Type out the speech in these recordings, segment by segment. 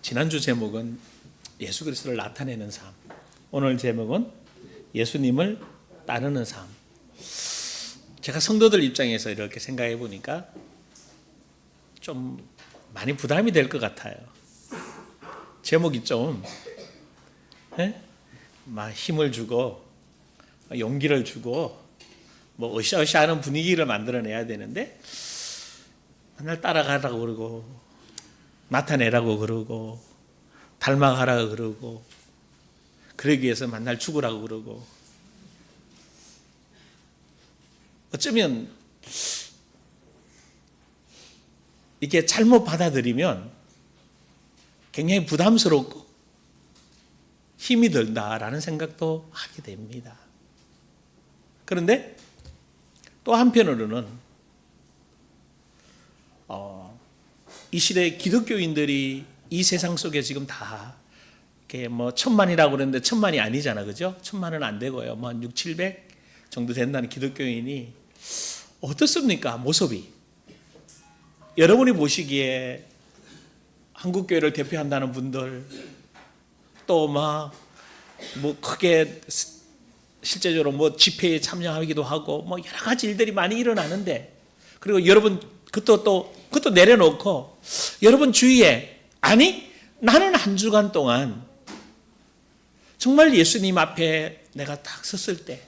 지난주 제목은 예수 그리스도를 나타내는 삶, 오늘 제목은 예수님을 따르는 삶. 제가 성도들 입장에서 이렇게 생각해 보니까 좀 많이 부담이 될 것 같아요. 제목이 좀 막 힘을 주고 용기를 주고 뭐 으쌰으쌰하는 분위기를 만들어내야 되는데 맨날 따라가라고 그러고 나타내라고 그러고 닮아가라고 그러고 그러기 위해서 맨날 죽으라고 그러고 어쩌면 이게 잘못 받아들이면 굉장히 부담스럽고 힘이 든다라는 생각도 하게 됩니다. 그런데 또 한편으로는 이 시대 기독교인들이 이 세상 속에 지금 다 이렇게 뭐 1000만이라고 그러는데 1000만이 아니잖아, 그죠? 1000만은 안 되고요. 뭐 한 6, 700 정도 된다는 기독교인이 어떻습니까? 모습이 여러분이 보시기에 한국교회를 대표한다는 분들 또 막 뭐 크게 실제적으로 뭐 집회에 참여하기도 하고 뭐 여러 가지 일들이 많이 일어나는데 그리고 여러분 그것도 내려놓고 여러분 주위에 아니 나는 한 주간 동안 정말 예수님 앞에 내가 딱 섰을 때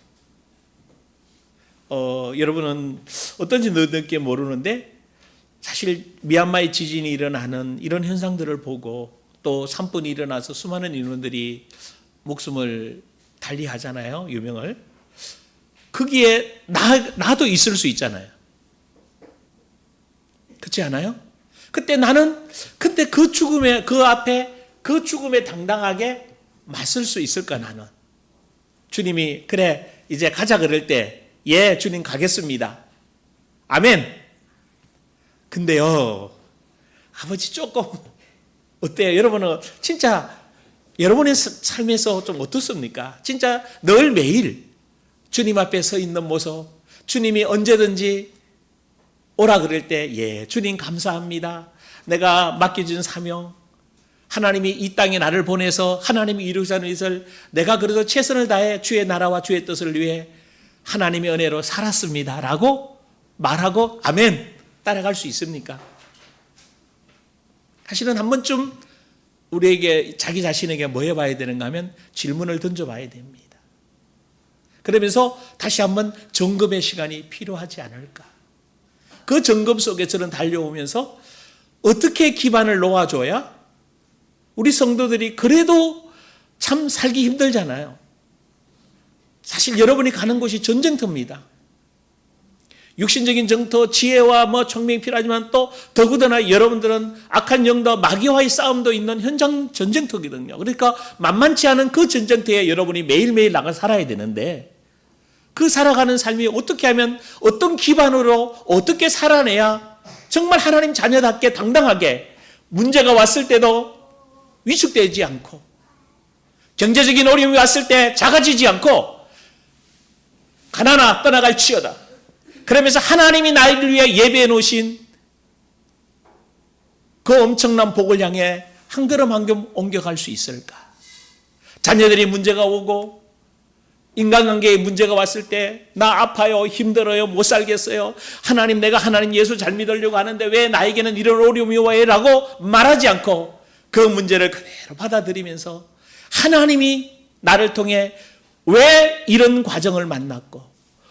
여러분은 어떤지 늦게 모르는데 사실 미얀마의 지진이 일어나는 이런 현상들을 보고 또 산불이 일어나서 수많은 인원들이 목숨을 달리하잖아요. 유명을. 거기에 나도 있을 수 있잖아요. 그렇지 않아요? 그때 나는 근데 그 죽음에 당당하게 맞설 수 있을까 나는? 주님이 그래 이제 가자 그럴 때 예 주님 가겠습니다. 아멘. 근데요 아버지 조금 어때요? 여러분은 진짜 여러분의 삶에서 좀 어떻습니까? 진짜 늘 매일 주님 앞에 서 있는 모습, 주님이 언제든지 오라 그럴 때 예 주님 감사합니다. 내가 맡겨준 사명 하나님이 이 땅에 나를 보내서 하나님이 이루시는 것을 내가 그래도 최선을 다해 주의 나라와 주의 뜻을 위해 하나님의 은혜로 살았습니다 라고 말하고 아멘 따라갈 수 있습니까? 사실은 한 번쯤 우리에게 자기 자신에게 뭐 해봐야 되는가 하면 질문을 던져봐야 됩니다. 그러면서 다시 한번 점검의 시간이 필요하지 않을까. 그 점검 속에 저는 달려오면서 어떻게 기반을 놓아줘야 우리 성도들이 그래도 참 살기 힘들잖아요. 사실 여러분이 가는 곳이 전쟁터입니다. 육신적인 정터, 지혜와 뭐 총명이 필요하지만 또 더구나 여러분들은 악한 영도 마귀와의 싸움도 있는 현장 전쟁터거든요. 그러니까 만만치 않은 그 전쟁터에 여러분이 매일매일 나가 살아야 되는데 그 살아가는 삶이 어떻게 하면 어떤 기반으로 어떻게 살아내야 정말 하나님 자녀답게 당당하게 문제가 왔을 때도 위축되지 않고 경제적인 어려움이 왔을 때 작아지지 않고 가나나 떠나갈지어다. 그러면서 하나님이 나를 위해 예배해 놓으신 그 엄청난 복을 향해 한 걸음 한 걸음 옮겨갈 수 있을까? 자녀들이 문제가 오고 인간관계에 문제가 왔을 때 나 아파요, 힘들어요, 못 살겠어요. 하나님 내가 하나님 예수 잘 믿으려고 하는데 왜 나에게는 이런 어려움이 와요? 라고 말하지 않고 그 문제를 그대로 받아들이면서 하나님이 나를 통해 왜 이런 과정을 만났고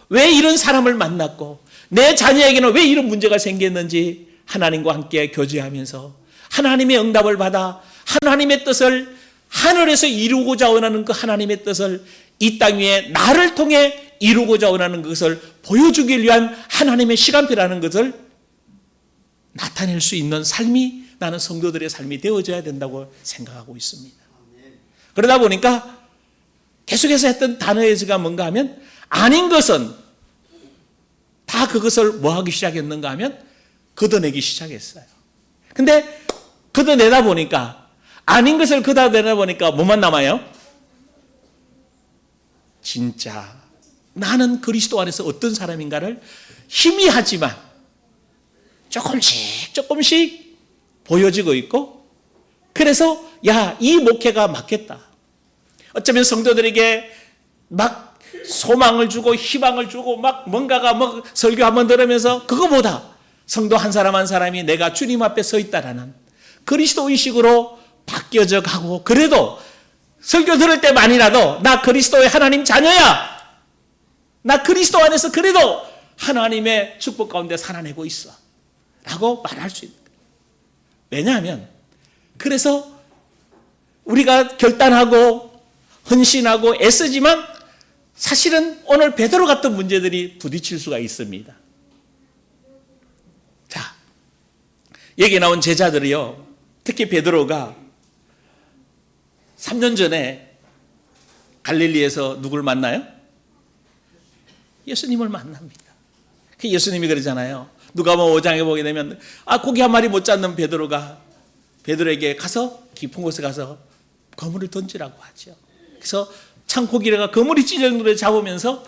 왜 이런 사람을 만났고 내 자녀에게는 왜 이런 문제가 생겼는지 하나님과 함께 교제하면서 하나님의 응답을 받아 하나님의 뜻을 하늘에서 이루고자 원하는 그 하나님의 뜻을 이 땅 위에 나를 통해 이루고자 원하는 것을 보여주기 위한 하나님의 시간표라는 것을 나타낼 수 있는 삶이 나는 성도들의 삶이 되어져야 된다고 생각하고 있습니다. 그러다 보니까 계속해서 했던 단어의 제가 뭔가 하면 아닌 것은 다 그것을 뭐 하기 시작했는가 하면 걷어내기 시작했어요. 근데 걷어내다 보니까 아닌 것을 걷어내다 보니까 뭐만 남아요? 진짜 나는 그리스도 안에서 어떤 사람인가를 희미하지만 조금씩 보여지고 있고 그래서 야, 이 목회가 맞겠다. 어쩌면 성도들에게 막 소망을 주고 희망을 주고 막 뭔가가 뭐 설교 한번 들으면서 그거보다 성도 한 사람 한 사람이 내가 주님 앞에 서 있다라는 그리스도의식으로 바뀌어져 가고, 그래도 설교 들을 때만이라도 나 그리스도의 하나님 자녀야, 나 그리스도 안에서 그래도 하나님의 축복 가운데 살아내고 있어 라고 말할 수 있는 거예요. 왜냐하면 그래서 우리가 결단하고 헌신하고 애쓰지만 사실은 오늘 베드로 같은 문제들이 부딪힐 수가 있습니다. 자, 여기 나온 제자들이요, 특히 베드로가 3년 전에 갈릴리에서 누굴 만나요? 예수님을 만납니다. 예수님이 그러잖아요. 누가복음 5장에 보게 되면 고기 한 마리 못 잡는 베드로가 베드로에게 가서 깊은 곳에 가서 그물을 던지라고 하죠. 그래서 창고기래가 그물이 찢어질 정도로 잡으면서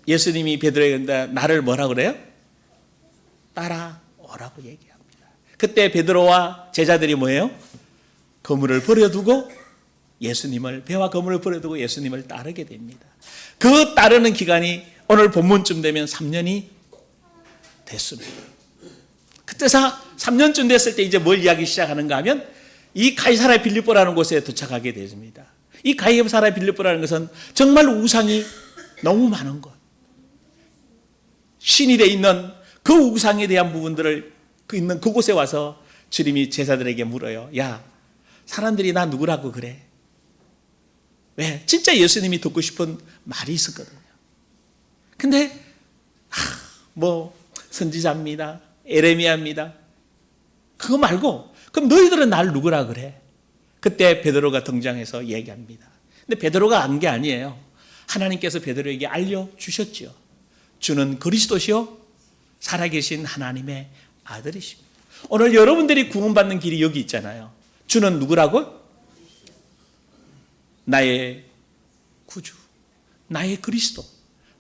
예수님이 베드로에게 나를 뭐라 그래요? 따라오라고 얘기합니다. 그때 베드로와 제자들이 뭐예요? 그물을 버려두고 예수님을, 배와 그물을 버려두고 예수님을 따르게 됩니다. 그 따르는 기간이 오늘 본문쯤 되면 3년이 됐습니다. 그때서 3년쯤 됐을 때 이제 뭘 이야기 시작하는가 하면 이 가이사랴 빌립보라는 곳에 도착하게 되십니다. 이 가이사랴 빌립보라는 것은 정말 우상이 너무 많은 것, 신일에 있는 그 우상에 대한 부분들을 있는 그곳에 와서 주님이 제자들에게 물어요. 야, 사람들이 나 누구라고 그래? 왜? 진짜 예수님이 듣고 싶은 말이 있었거든요. 근데 뭐 선지자입니다, 에레미야입니다, 그거 말고 그럼 너희들은 날 누구라 그래? 그때 베드로가 등장해서 얘기합니다. 근데 베드로가 안 게 아니에요. 하나님께서 베드로에게 알려주셨죠. 주는 그리스도시요 살아계신 하나님의 아들이십니다. 오늘 여러분들이 구원받는 길이 여기 있잖아요. 주는 누구라고? 나의 구주, 나의 그리스도,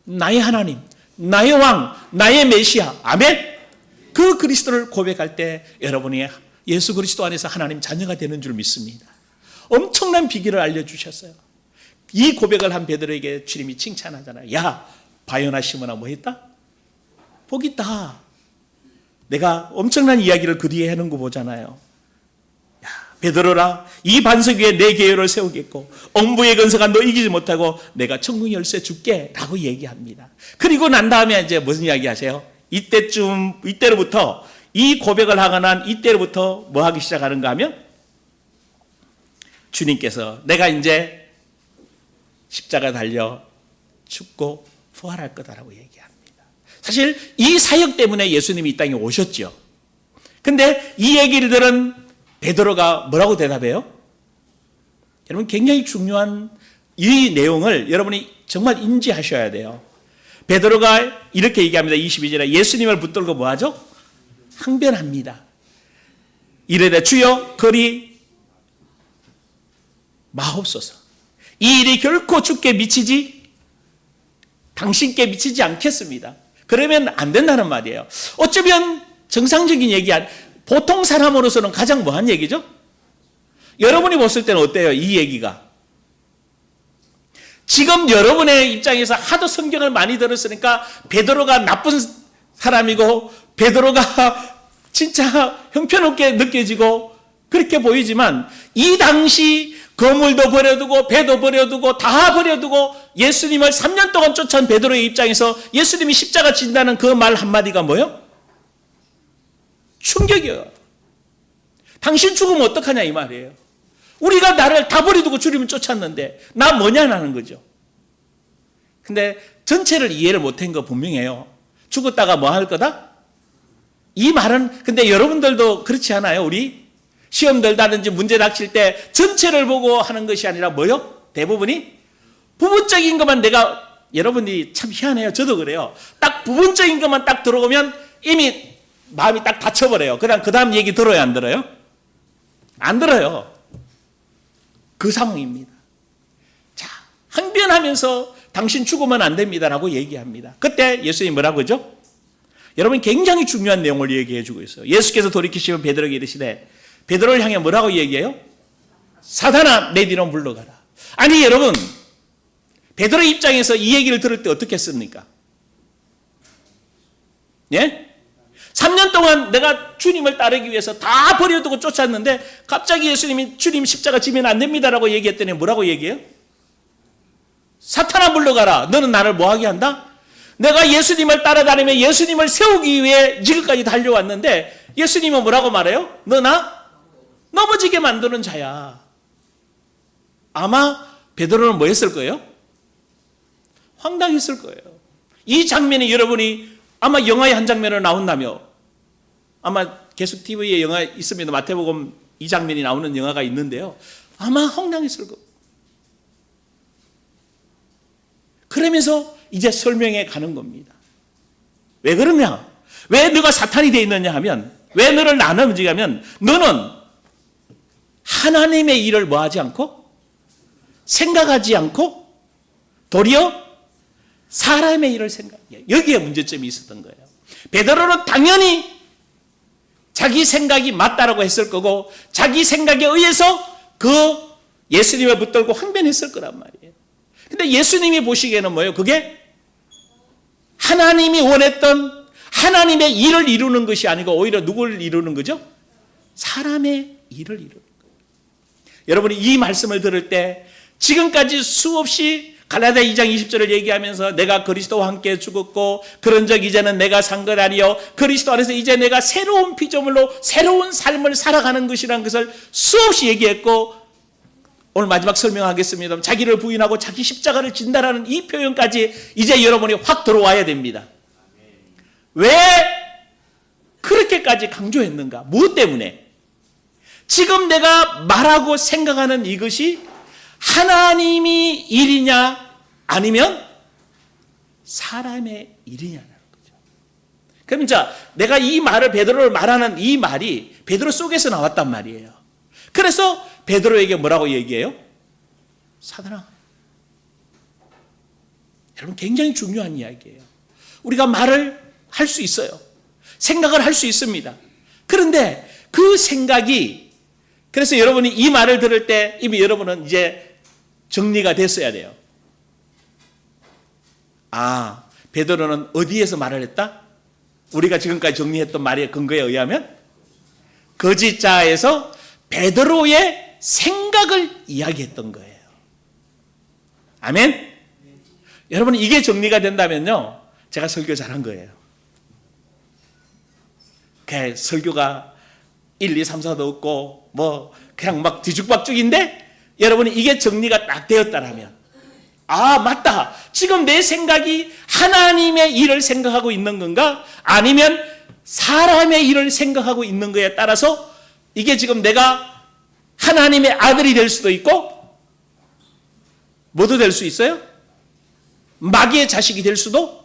나의 하나님, 나의 왕, 나의 메시아. 아멘. 그 그리스도를 고백할 때 여러분이 예수 그리스도 안에서 하나님 자녀가 되는 줄 믿습니다. 엄청난 비결을 알려주셨어요. 이 고백을 한 베드로에게 주님이 칭찬하잖아요. 야, 바요나 시몬아 뭐 했다? 복 있다. 내가 엄청난 이야기를 그 뒤에 하는 거 보잖아요. 야, 베드로라, 이 반석 위에 내 계율을 세우겠고 엄부의 근세가 너 이기지 못하고 내가 천국 열쇠 줄게 라고 얘기합니다. 그리고 난 다음에 이제 무슨 이야기 하세요? 이때로부터 이 고백을 하고 난 이때로부터 뭐 하기 시작하는가 하면 주님께서 내가 이제 십자가 달려 죽고 부활할 거다라고 얘기합니다. 사실 이 사역 때문에 예수님이 이 땅에 오셨죠. 근데 이 얘기를 들은 베드로가 뭐라고 대답해요? 여러분, 굉장히 중요한 이 내용을 여러분이 정말 인지하셔야 돼요. 베드로가 이렇게 얘기합니다. 22절에 예수님을 붙들고 뭐하죠? 항변합니다. 이르되 주여 그리 마옵소서. 이 일이 결코 주께 미치지, 당신께 미치지 않겠습니다. 그러면 안 된다는 말이에요. 어쩌면 정상적인 얘기한, 보통 사람으로서는 가장 뭐한 얘기죠? 여러분이 봤을 때는 어때요? 이 얘기가 지금 여러분의 입장에서 하도 성경을 많이 들었으니까 베드로가 나쁜 사람이고 베드로가 진짜 형편없게 느껴지고 그렇게 보이지만, 이 당시 거물도 버려두고 배도 버려두고 다 버려두고 예수님을 3년 동안 쫓아온 베드로의 입장에서 예수님이 십자가 진다는 그 말 한마디가 뭐예요? 충격이에요. 당신 죽으면 어떡하냐 이 말이에요. 우리가 나를 다 버려두고 주님을 쫓았는데 나 뭐냐라는 거죠. 근데 전체를 이해를 못한 거 분명해요. 죽었다가 뭐 할 거다? 이 말은, 근데 여러분들도 그렇지 않아요? 우리 시험 들다든지 문제 닥칠 때 전체를 보고 하는 것이 아니라 뭐요? 대부분이 부분적인 것만 여러분이 참 희한해요. 저도 그래요. 딱 부분적인 것만 딱 들어오면 이미 마음이 딱 닫혀버려요. 그 다음 얘기 들어요, 안 들어요? 안 들어요. 그 상황입니다. 자, 항변하면서 당신 죽으면 안 됩니다라고 얘기합니다. 그때 예수님이 뭐라고 하죠? 여러분, 굉장히 중요한 내용을 얘기해 주고 있어요. 예수께서 돌이키시면 베드로에게 이르시되 베드로를 향해 뭐라고 얘기해요? 사탄아, 내 뒤로 물러가라. 아니 여러분, 베드로 입장에서 이 얘기를 들을 때 어떻게 했습니까? 예? 3년 동안 내가 주님을 따르기 위해서 다 버려두고 쫓았는데 갑자기 예수님이 주님 십자가 지면 안 됩니다라고 얘기했더니 뭐라고 얘기해요? 사탄아 물러가라. 너는 나를 뭐하게 한다? 내가 예수님을 따라다니며 예수님을 세우기 위해 지금까지 달려왔는데 예수님은 뭐라고 말해요? 너 나 넘어지게 만드는 자야. 아마 베드로는 뭐 했을 거예요? 황당했을 거예요. 이 장면이 여러분이 아마 영화의 한 장면으로 나온다며, 아마 계속 TV에 영화 있습니다. 마태복음 이 장면이 나오는 영화가 있는데요. 아마 황당했을 거예요. 그러면서 이제 설명해 가는 겁니다. 왜 그러냐? 왜 너가 사탄이 되어 있느냐 하면, 왜 너를 나누지 하면, 너는 하나님의 일을 뭐하지 않고 생각하지 않고 도리어 사람의 일을 생각해. 여기에 문제점이 있었던 거예요. 베드로는 당연히 자기 생각이 맞다라고 했을 거고 자기 생각에 의해서 그 예수님을 붙들고 항변했을 거란 말이에요. 근데 예수님이 보시기에는 뭐예요? 그게 하나님이 원했던 하나님의 일을 이루는 것이 아니고 오히려 누구를 이루는 거죠? 사람의 일을 이루는 거예요. 여러분이 이 말씀을 들을 때 지금까지 수없이 갈라디아 2장 20절을 얘기하면서 내가 그리스도와 함께 죽었고 그런즉 이제는 내가 산 것 아니요 그리스도 안에서 이제 내가 새로운 피조물로 새로운 삶을 살아가는 것이라는 것을 수없이 얘기했고, 오늘 마지막 설명하겠습니다. 자기를 부인하고 자기 십자가를 진다라는 이 표현까지 이제 여러분이 확 들어와야 됩니다. 왜 그렇게까지 강조했는가? 무엇 때문에? 지금 내가 말하고 생각하는 이것이 하나님이 일이냐 아니면 사람의 일이냐는 거죠. 그럼 자, 내가 이 말을 베드로를 말하는 이 말이 베드로 속에서 나왔단 말이에요. 그래서 베드로에게 뭐라고 얘기해요? 사단아. 여러분 굉장히 중요한 이야기예요. 우리가 말을 할 수 있어요. 생각을 할 수 있습니다. 그런데 그 생각이, 그래서 여러분이 이 말을 들을 때 이미 여러분은 이제 정리가 됐어야 돼요. 아, 베드로는 어디에서 말을 했다? 우리가 지금까지 정리했던 말의 근거에 의하면 거짓자에서 베드로의 생각을 이야기했던 거예요. 아멘? 여러분 이게 정리가 된다면요, 제가 설교 잘한 거예요. 설교가 1, 2, 3, 4도 없고 뭐 그냥 막 뒤죽박죽인데 여러분이 이게 정리가 딱 되었다라면, 아 맞다, 지금 내 생각이 하나님의 일을 생각하고 있는 건가 아니면 사람의 일을 생각하고 있는 거에 따라서 이게 지금 내가 하나님의 아들이 될 수도 있고 뭐도 될 수 있어요? 마귀의 자식이 될 수도.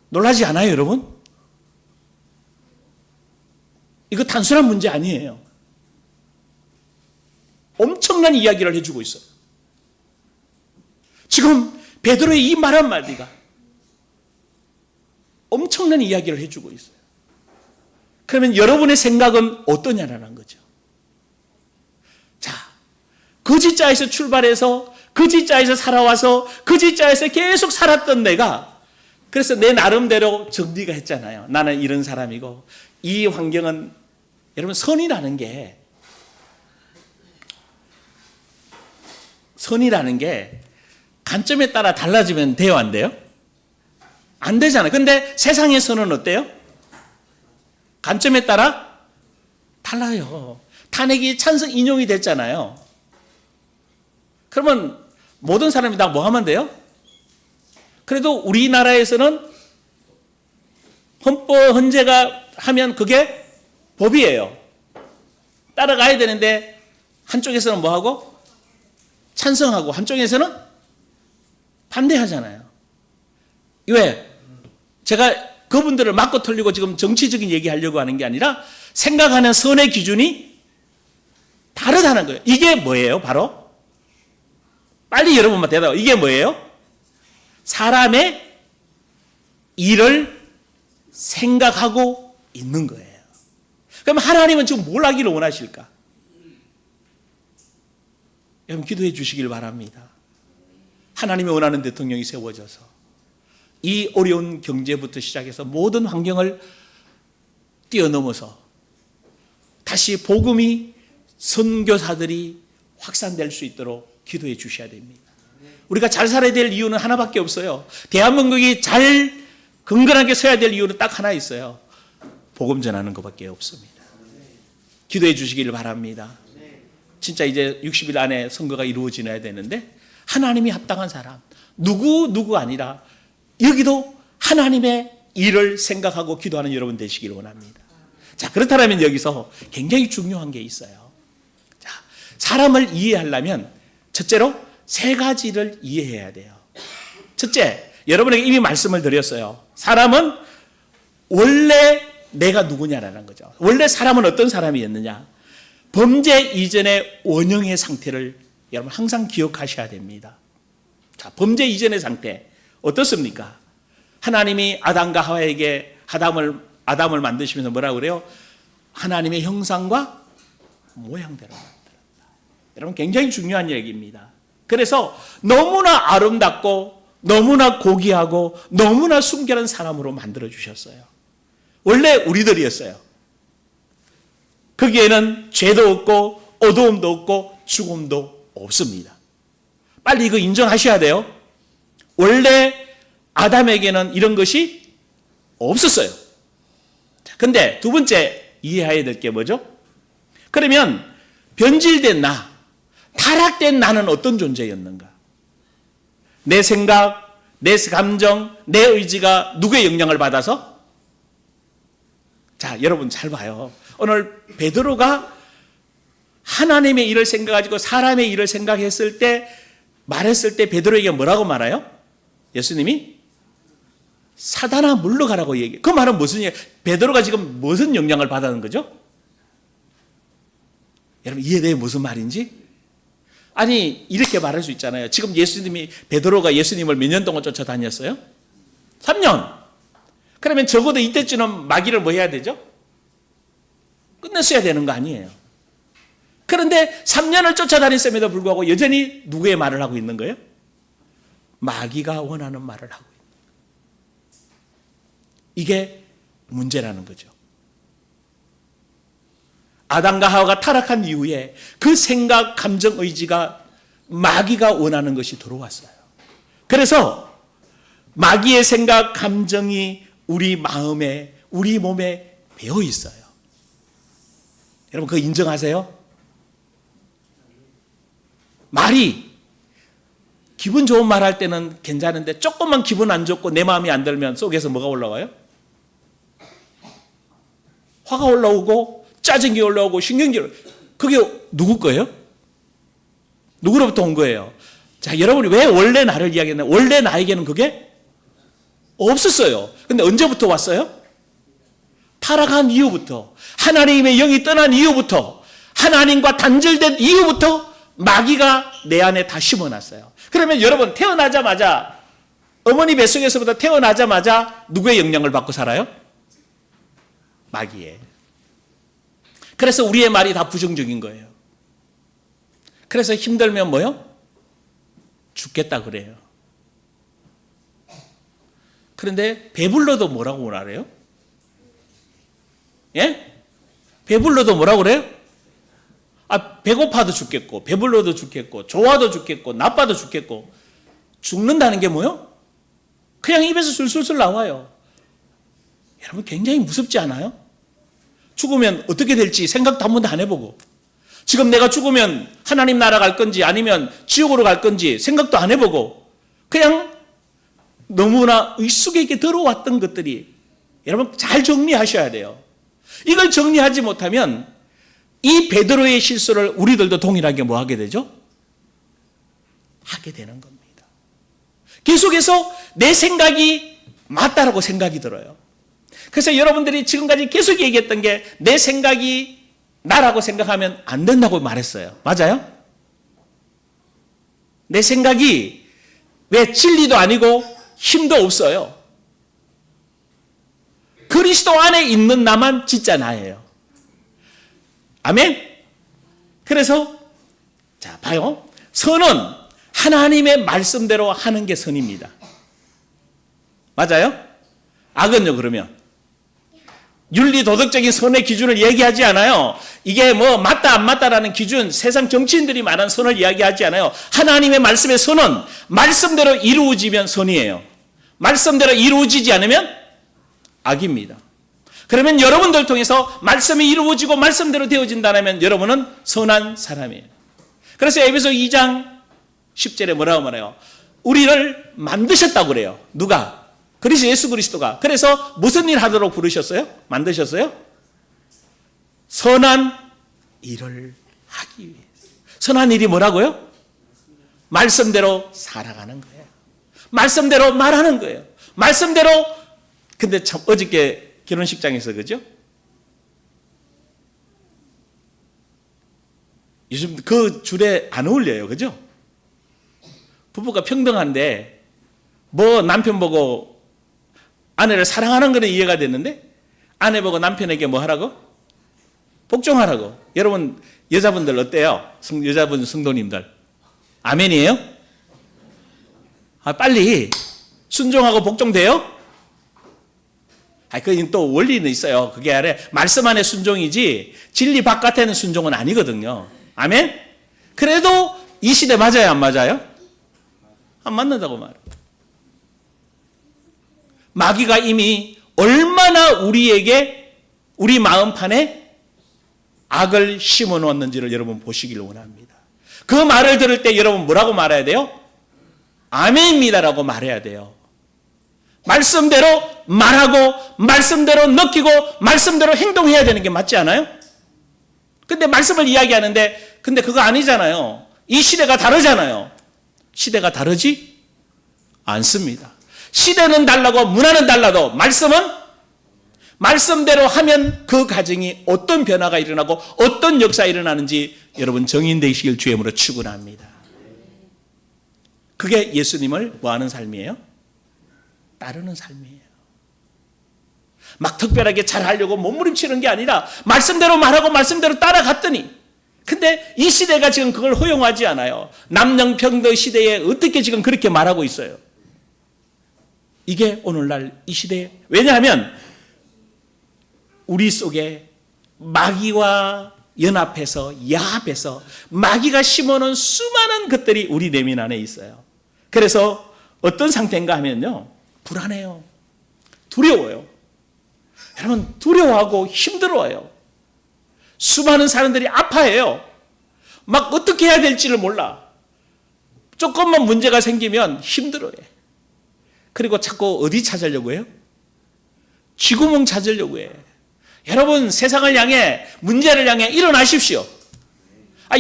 놀라지 않아요 여러분? 이거 단순한 문제 아니에요. 엄청난 이야기를 해주고 있어요. 지금 베드로의 이 말 한마디가 엄청난 이야기를 해주고 있어요. 그러면 여러분의 생각은 어떠냐라는 거죠. 자, 거짓자에서 출발해서 거짓자에서 살아와서 거짓자에서 계속 살았던 내가, 그래서 내 나름대로 정리가 했잖아요. 나는 이런 사람이고 이 환경은, 여러분 선이라는 게 관점에 따라 달라지면 돼요, 안 돼요? 안 되잖아요. 근데 세상의 선은 어때요? 관점에 따라 달라요. 탄핵이 찬성 인용이 됐잖아요. 그러면 모든 사람이 다 뭐 하면 돼요? 그래도 우리나라에서는 헌재가 하면 그게 법이에요. 따라가야 되는데 한쪽에서는 뭐 하고? 찬성하고 한쪽에서는 반대하잖아요. 왜? 제가 그분들을 맞고 틀리고 지금 정치적인 얘기하려고 하는 게 아니라 생각하는 선의 기준이 다르다는 거예요. 이게 뭐예요? 바로 빨리 여러분만 대답해. 이게 뭐예요? 사람의 일을 생각하고 있는 거예요. 그럼 하나님은 지금 뭘 하기를 원하실까? 여러분 기도해 주시길 바랍니다. 하나님이 원하는 대통령이 세워져서 이 어려운 경제부터 시작해서 모든 환경을 뛰어넘어서 다시 복음이 선교사들이 확산될 수 있도록 기도해 주셔야 됩니다. 우리가 잘 살아야 될 이유는 하나밖에 없어요. 대한민국이 잘 건강하게 서야 될 이유는 딱 하나 있어요. 복음 전하는 것밖에 없습니다. 기도해 주시기를 바랍니다. 진짜 이제 60일 안에 선거가 이루어져야 되는데 하나님이 합당한 사람 누구 아니라 여기도 하나님의 일을 생각하고 기도하는 여러분 되시기를 원합니다. 자, 그렇다면 여기서 굉장히 중요한 게 있어요. 자, 사람을 이해하려면 첫째로 세 가지를 이해해야 돼요. 첫째, 여러분에게 이미 말씀을 드렸어요. 사람은 원래 내가 누구냐라는 거죠. 원래 사람은 어떤 사람이었느냐? 범죄 이전의 원형의 상태를 여러분 항상 기억하셔야 됩니다. 자, 범죄 이전의 상태 어떻습니까? 하나님이 아담과 하와에게 아담을 만드시면서 뭐라고 그래요? 하나님의 형상과 모양대로 만들었다. 여러분 굉장히 중요한 얘기입니다. 그래서 너무나 아름답고 너무나 고귀하고 너무나 순결한 사람으로 만들어 주셨어요. 원래 우리들이었어요. 거기에는 죄도 없고 어두움도 없고 죽음도 없습니다. 빨리 이거 인정하셔야 돼요. 원래 아담에게는 이런 것이 없었어요. 근데 두 번째 이해해야 될 게 뭐죠? 그러면 변질된 나, 타락된 나는 어떤 존재였는가? 내 생각, 내 감정, 내 의지가 누구의 영향을 받아서? 자, 여러분 잘 봐요. 오늘 베드로가 하나님의 일을 생각하고 사람의 일을 생각했을 때 말했을 때 베드로에게 뭐라고 말해요? 예수님이 사단아 물러가라고 얘기해요. 그 말은 무슨 얘기? 베드로가 지금 무슨 영향을 받았는 거죠? 여러분 이해돼요? 무슨 말인지? 아니 이렇게 말할 수 있잖아요. 지금 베드로가 예수님을 몇 년 동안 쫓아다녔어요? 3년. 그러면 적어도 이때쯤은 마귀를 뭐 해야 되죠? 끝냈어야 되는 거 아니에요. 그런데 3년을 쫓아다녔음에도 불구하고 여전히 누구의 말을 하고 있는 거예요? 마귀가 원하는 말을 하고 있는 거예요. 이게 문제라는 거죠. 아담과 하와가 타락한 이후에 그 생각, 감정, 의지가 마귀가 원하는 것이 들어왔어요. 그래서 마귀의 생각, 감정이 우리 마음에, 우리 몸에 배어 있어요. 여러분 그거 인정하세요? 말이 기분 좋은 말 할 때는 괜찮은데 조금만 기분 안 좋고 내 마음이 안 들면 속에서 뭐가 올라와요? 화가 올라오고 짜증이 올라오고 신경질. 그게 누구 거예요? 누구로부터 온 거예요? 자, 여러분이 왜 원래 나를 이야기했나? 원래 나에게는 그게 없었어요. 근데 언제부터 왔어요? 타락한 이후부터, 하나님의 영이 떠난 이후부터, 하나님과 단절된 이후부터 마귀가 내 안에 다 심어놨어요. 그러면 여러분 태어나자마자 어머니 뱃속에서부터 태어나자마자 누구의 영향을 받고 살아요? 마귀의. 그래서 우리의 말이 다 부정적인 거예요. 그래서 힘들면 뭐요? 죽겠다 그래요. 그런데 배불러도 뭐라고 말해요? 예? 배불러도 뭐라고 그래요? 배고파도 죽겠고 배불러도 죽겠고 좋아도 죽겠고 나빠도 죽겠고. 죽는다는 게 뭐요? 그냥 입에서 술술술 나와요. 여러분 굉장히 무섭지 않아요? 죽으면 어떻게 될지 생각도 한 번도 안 해보고, 지금 내가 죽으면 하나님 나라 갈 건지 아니면 지옥으로 갈 건지 생각도 안 해보고 그냥 너무나 의식에 이렇게 들어왔던 것들이, 여러분 잘 정리하셔야 돼요. 이걸 정리하지 못하면 이 베드로의 실수를 우리들도 동일하게 뭐 하게 되죠? 하게 되는 겁니다. 계속해서 내 생각이 맞다라고 생각이 들어요. 그래서 여러분들이 지금까지 계속 얘기했던 게 내 생각이 나라고 생각하면 안 된다고 말했어요. 맞아요? 내 생각이 왜 진리도 아니고 힘도 없어요. 그리스도 안에 있는 나만 진짜 나예요. 아멘? 그래서 자, 봐요. 선은 하나님의 말씀대로 하는 게 선입니다. 맞아요? 악은요, 그러면? 윤리 도덕적인 선의 기준을 얘기하지 않아요. 이게 뭐 맞다 안 맞다라는 기준, 세상 정치인들이 말하는 선을 이야기하지 않아요. 하나님의 말씀의 선은 말씀대로 이루어지면 선이에요. 말씀대로 이루어지지 않으면 악입니다. 그러면 여러분들 통해서 말씀이 이루어지고 말씀대로 되어진다면 여러분은 선한 사람이에요. 그래서 에베소 2장 10절에 뭐라고 말해요? 우리를 만드셨다고 그래요. 누가? 그리스 예수 그리스도가. 그래서 무슨 일 하도록 부르셨어요? 만드셨어요? 선한 일을 하기 위해서. 선한 일이 뭐라고요? 말씀대로 살아가는 거예요. 말씀대로 말하는 거예요. 말씀대로. 근데 참 어저께 결혼식장에서 그죠? 요즘 그 줄에 안 어울려요. 그죠? 부부가 평등한데 뭐 남편 보고 아내를 사랑하는 거는 이해가 됐는데 아내 보고 남편에게 뭐 하라고? 복종하라고. 여러분 여자분들 어때요? 여자분 성도님들 아멘이에요? 빨리 순종하고 복종돼요? 그건 또 원리는 있어요. 그게 아니라 말씀 안에 순종이지 진리 바깥에는 순종은 아니거든요. 아멘? 그래도 이 시대 맞아요, 안 맞아요? 안 맞는다고 말해요. 마귀가 이미 얼마나 우리에게 우리 마음판에 악을 심어 놓았는지를 여러분 보시기를 원합니다. 그 말을 들을 때 여러분 뭐라고 말해야 돼요? 아멘입니다라고 말해야 돼요. 말씀대로 말하고 말씀대로 느끼고 말씀대로 행동해야 되는 게 맞지 않아요? 근데 말씀을 이야기하는데 근데 그거 아니잖아요. 이 시대가 다르잖아요. 시대가 다르지 않습니다. 시대는 달라고 문화는 달라도 말씀은 말씀대로 하면 그 가정이 어떤 변화가 일어나고 어떤 역사가 일어나는지 여러분 정인되시길 주임으로 축원합니다. 그게 예수님을 뭐하는 삶이에요? 따르는 삶이에요. 막 특별하게 잘하려고 몸부림치는 게 아니라 말씀대로 말하고 말씀대로 따라갔더니 근데 이 시대가 지금 그걸 허용하지 않아요. 남녀평등 시대에 어떻게 지금 그렇게 말하고 있어요. 이게 오늘날 이 시대에 왜냐하면 우리 속에 마귀와 연합해서 야합해서 마귀가 심어놓은 수많은 것들이 우리 내면 안에 있어요. 그래서 어떤 상태인가 하면요. 불안해요. 두려워요. 여러분 두려워하고 힘들어요. 수많은 사람들이 아파해요. 막 어떻게 해야 될지를 몰라. 조금만 문제가 생기면 힘들어요. 그리고 자꾸 어디 찾으려고 해요? 쥐구멍 찾으려고 해요. 여러분 세상을 향해 문제를 향해 일어나십시오.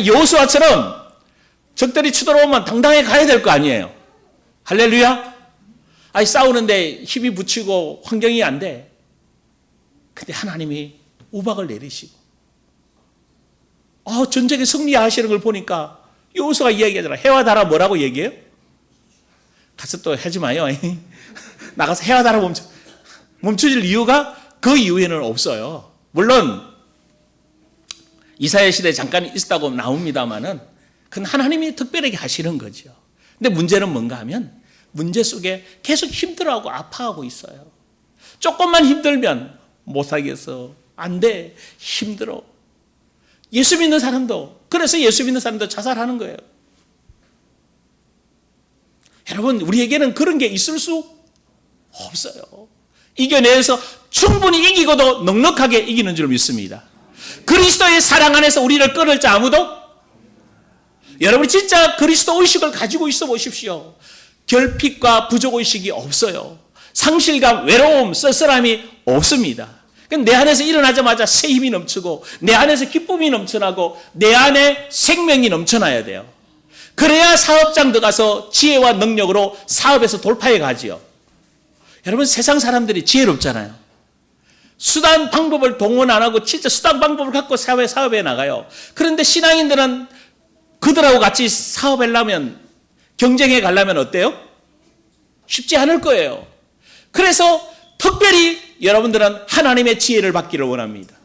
여호수아처럼 적들이 쳐들어오면 당당히 가야 될 거 아니에요. 할렐루야. 싸우는데 힘이 붙이고 환경이 안 돼. 근데 하나님이 우박을 내리시고 전쟁에 승리하시는 걸 보니까 여호수아가 이야기하잖아. 해와 달아 뭐라고 얘기해요? 가서 또 하지 마요. 나가서 해와 달아 멈춰질 이유가 그 이후에는 없어요. 물론 이사야 시대에 잠깐 있었다고 나옵니다만은 그건 하나님이 특별하게 하시는 거죠. 근데 문제는 뭔가 하면 문제 속에 계속 힘들어하고 아파하고 있어요. 조금만 힘들면 못 살겠어. 안 돼. 힘들어. 예수 믿는 사람도 그래서 예수 믿는 사람도 자살하는 거예요. 여러분 우리에게는 그런 게 있을 수 없어요. 이겨내서 충분히 이기고도 넉넉하게 이기는 줄 믿습니다. 그리스도의 사랑 안에서 우리를 끊을 자 아무도 여러분이 진짜 그리스도 의식을 가지고 있어 보십시오. 결핍과 부족의식이 없어요. 상실감, 외로움, 쓸쓸함이 없습니다. 내 안에서 일어나자마자 새 힘이 넘치고 내 안에서 기쁨이 넘쳐나고 내 안에 생명이 넘쳐나야 돼요. 그래야 사업장 들어가서 지혜와 능력으로 사업에서 돌파해 가지요. 여러분 세상 사람들이 지혜롭잖아요. 수단 방법을 동원 안 하고 진짜 수단 방법을 갖고 사업에 나가요. 그런데 신앙인들은 그들하고 같이 사업하려면 경쟁해 가려면 어때요? 쉽지 않을 거예요. 그래서 특별히 여러분들은 하나님의 지혜를 받기를 원합니다.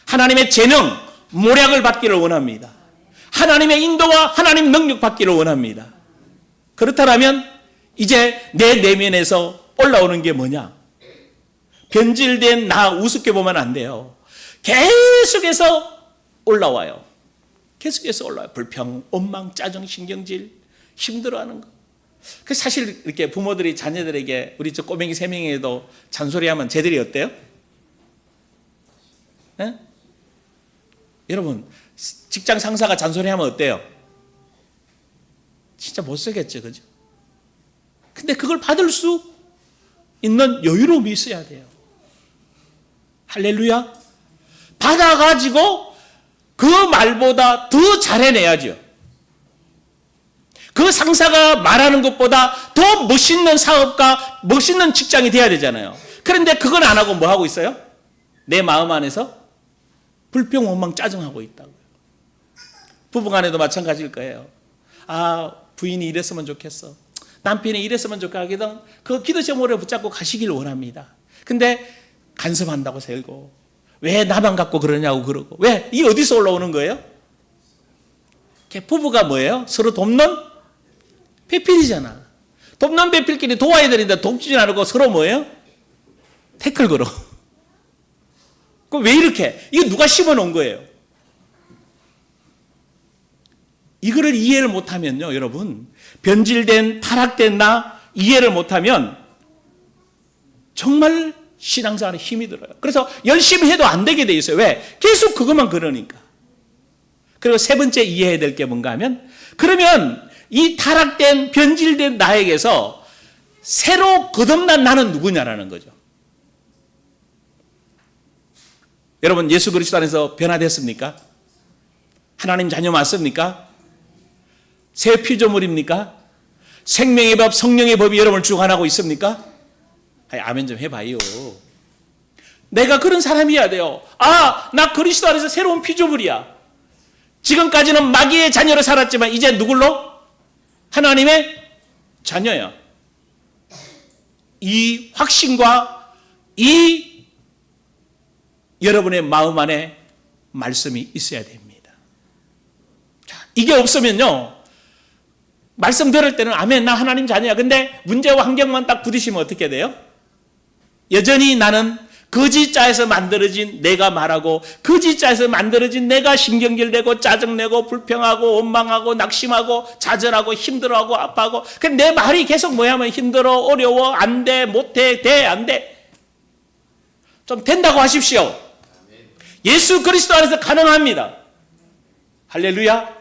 하나님의 재능, 모략을 받기를 원합니다. 하나님의 인도와 하나님 능력 받기를 원합니다. 그렇다면 이제 내 내면에서 올라오는 게 뭐냐? 변질된 나 우습게 보면 안 돼요. 계속해서 올라와요. 계속해서 올라와요. 불평, 원망, 짜증, 신경질, 힘들어하는 거. 그 사실 이렇게 부모들이 자녀들에게 우리 저 꼬맹이 3명에도 잔소리하면 쟤들이 어때요? 에? 여러분 직장 상사가 잔소리하면 어때요? 진짜 못 쓰겠죠, 그죠? 근데 그걸 받을 수 있는 여유로움이 있어야 돼요. 할렐루야. 받아가지고 그 말보다 더 잘해내야죠. 그 상사가 말하는 것보다 더 멋있는 사업가, 멋있는 직장이 돼야 되잖아요. 그런데 그건 안 하고 뭐 하고 있어요? 내 마음 안에서 불평, 원망, 짜증하고 있다고요. 부부간에도 마찬가지일 거예요. 아, 부인이 이랬으면 좋겠어. 남편이 이랬으면 좋겠거든. 그 기도 제목을 붙잡고 가시길 원합니다. 근데 간섭한다고 살고, 왜 나만 갖고 그러냐고 그러고, 왜? 이게 어디서 올라오는 거예요? 부부가 뭐예요? 서로 돕는 배필이잖아. 돕는 배필끼리 도와야 되는데 돕지 않고 서로 뭐예요? 태클 걸어. 그럼 왜 이렇게? 이거 누가 심어놓은 거예요? 이거를 이해를 못하면요, 여러분, 변질된 타락된 나 이해를 못하면 정말 신앙생활에 힘이 들어요. 그래서 열심히 해도 안 되게 돼 있어요. 왜? 계속 그것만 그러니까. 그리고 세 번째 이해해야 될 게 뭔가 하면, 그러면 이 타락된 변질된 나에게서 새로 거듭난 나는 누구냐라는 거죠. 여러분 예수 그리스도 안에서 변화됐습니까? 하나님 자녀 맞습니까? 새 피조물입니까? 생명의 법, 성령의 법이 여러분을 주관하고 있습니까? 아멘 좀 해봐요. 내가 그런 사람이어야 돼요. 아, 나 그리스도 안에서 새로운 피조물이야. 지금까지는 마귀의 자녀로 살았지만 이제 누굴로? 하나님의 자녀야. 이 확신과 이 여러분의 마음 안에 말씀이 있어야 됩니다. 자, 이게 없으면요, 말씀 들을 때는 아멘 나 하나님 자녀야. 근데 문제와 환경만 딱 부딪히면 어떻게 돼요? 여전히 나는 거짓자에서 만들어진 내가 말하고, 거짓자에서 만들어진 내가 신경질내고 짜증내고 불평하고 원망하고 낙심하고 좌절하고 힘들어하고 아파하고, 내 말이 계속 뭐냐면 힘들어, 어려워, 안 돼, 못해, 돼, 안 돼. 좀 된다고 하십시오. 예수 그리스도 안에서 가능합니다. 할렐루야.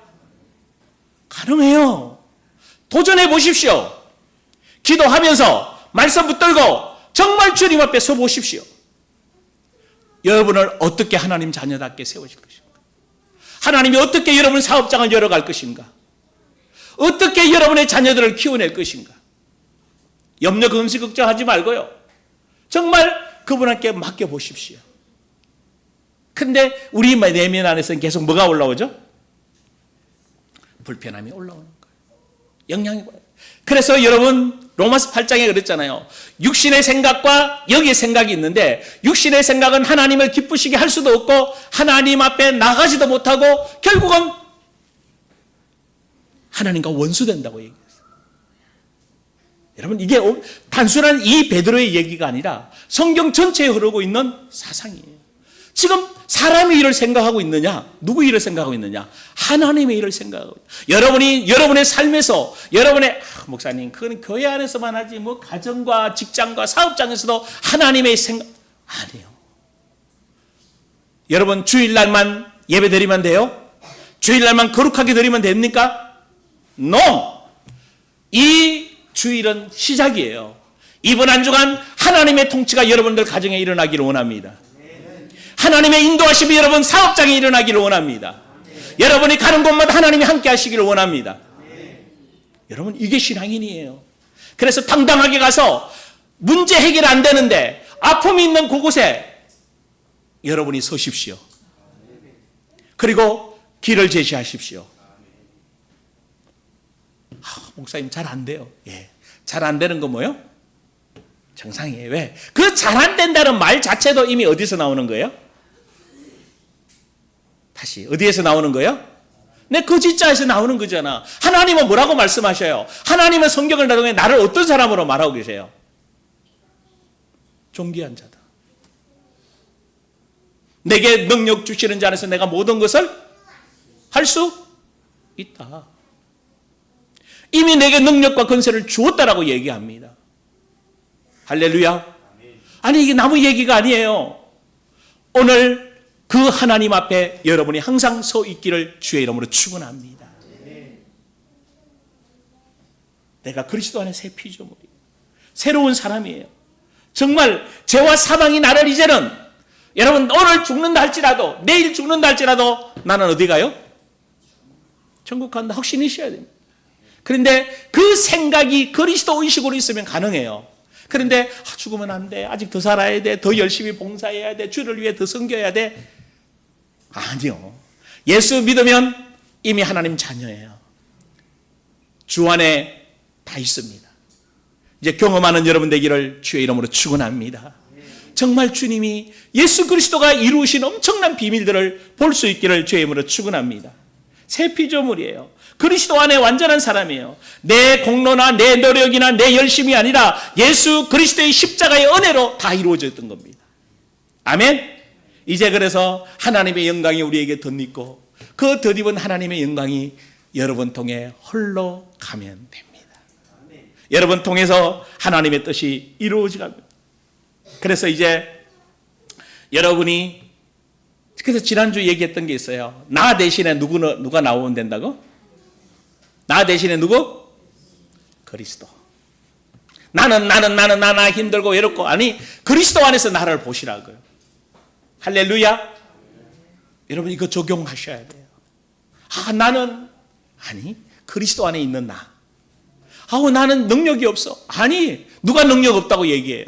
가능해요. 도전해 보십시오. 기도하면서 말씀 붙들고 정말 주님 앞에 서 보십시오. 여러분을 어떻게 하나님 자녀답게 세우실 것인가? 하나님이 어떻게 여러분 사업장을 열어갈 것인가? 어떻게 여러분의 자녀들을 키워낼 것인가? 염려, 금시, 걱정하지 말고요, 정말 그분께 맡겨보십시오. 근데 우리 내면 안에서는 계속 뭐가 올라오죠? 불편함이 올라오는 거예요. 영향이 와요. 그래서 여러분 로마서 8장에 그랬잖아요. 육신의 생각과 영의 생각이 있는데, 육신의 생각은 하나님을 기쁘시게 할 수도 없고 하나님 앞에 나가지도 못하고 결국은 하나님과 원수된다고 얘기했어요. 여러분 이게 단순한 이 베드로의 얘기가 아니라 성경 전체에 흐르고 있는 사상이에요. 지금 사람의 일을 생각하고 있느냐? 누구 일을 생각하고 있느냐? 하나님의 일을 생각하고 있느냐? 여러분이 여러분의 삶에서, 여러분의 목사님 그건 교회 안에서만 하지 뭐 가정과 직장과 사업장에서도 하나님의 생각 아니에요. 여러분 주일날만 예배 드리면 돼요? 주일날만 거룩하게 드리면 됩니까? No! 이 주일은 시작이에요. 이번 한 주간 하나님의 통치가 여러분들 가정에 일어나기를 원합니다. 하나님의 인도하심이 여러분 사업장에 일어나기를 원합니다. 여러분이 가는 곳마다 하나님이 함께 하시기를 원합니다. 여러분 이게 신앙인이에요. 그래서 당당하게 가서 문제 해결 안 되는데 아픔이 있는 그곳에 여러분이 서십시오. 그리고 길을 제시하십시오. 목사님 잘 안 돼요. 예, 잘 안 되는 거 뭐예요? 정상이에요. 왜? 그 잘 안 된다는 말 자체도 이미 어디서 나오는 거예요? 다시 어디에서 나오는 거예요? 내 거짓자에서 나오는 거잖아. 하나님은 뭐라고 말씀하셔요? 하나님은 성경을 통해 나를 어떤 사람으로 말하고 계세요? 존귀한 자다. 내게 능력 주시는 자 안에서 내가 모든 것을 할 수 있다. 이미 내게 능력과 권세를 주었다라고 얘기합니다. 할렐루야. 아니 이게 나무 얘기가 아니에요. 오늘 그 하나님 앞에 여러분이 항상 서 있기를 주의 이름으로 축원합니다. 내가 그리스도 안에 새 피조물이에요. 새로운 사람이에요. 정말 죄와 사망이 나를 이제는 여러분 오늘 죽는다 할지라도 내일 죽는다 할지라도 나는 어디 가요? 천국 간다 확신이셔야 됩니다. 그런데 그 생각이 그리스도 의식으로 있으면 가능해요. 그런데 죽으면 안 돼. 아직 더 살아야 돼. 더 열심히 봉사해야 돼. 주를 위해 더 섬겨야 돼. 아니요. 예수 믿으면 이미 하나님 자녀예요. 주 안에 다 있습니다. 이제 경험하는 여러분 되기를 주의 이름으로 축원합니다. 정말 주님이 예수 그리스도가 이루신 엄청난 비밀들을 볼 수 있기를 주의 이름으로 축원합니다. 새 피조물이에요. 그리스도 안에 완전한 사람이에요. 내 공로나 내 노력이나 내 열심이 아니라 예수 그리스도의 십자가의 은혜로 다 이루어졌던 겁니다. 아멘. 이제 그래서 하나님의 영광이 우리에게 덧입고 그 덧입은 하나님의 영광이 여러분 통해 홀로 가면 됩니다. 여러분 통해서 하나님의 뜻이 이루어지갑니다. 그래서 이제 여러분이 그래서 지난주 얘기했던 게 있어요. 나 대신에 누가 나오면 된다고? 나 대신에 누구? 그리스도. 나는 힘들고 외롭고 아니 그리스도 안에서 나를 보시라고요. 할렐루야. 여러분 이거 적용하셔야 돼요. 나는 아니 그리스도 안에 있는 나. 나는 능력이 없어. 아니 누가 능력 없다고 얘기해요.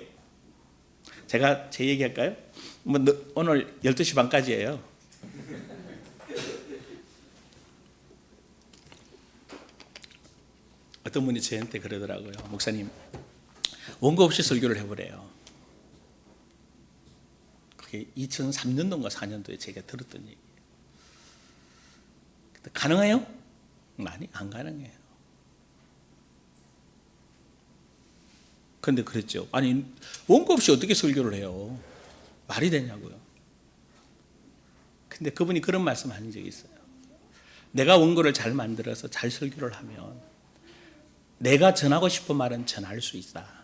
제가 제 얘기할까요? 오늘 12시 반까지예요. 어떤 분이 저한테 그러더라고요. 목사님 원고 없이 설교를 해보래요. 그게 2003년도인가 4년도에 제가 들었던 얘기예요. 가능해요? 아니 안 가능해요. 그런데 그랬죠. 아니 원고 없이 어떻게 설교를 해요? 말이 되냐고요. 근데 그분이 그런 말씀 하신 적이 있어요. 내가 원고를 잘 만들어서 잘 설교를 하면 내가 전하고 싶은 말은 전할 수 있다.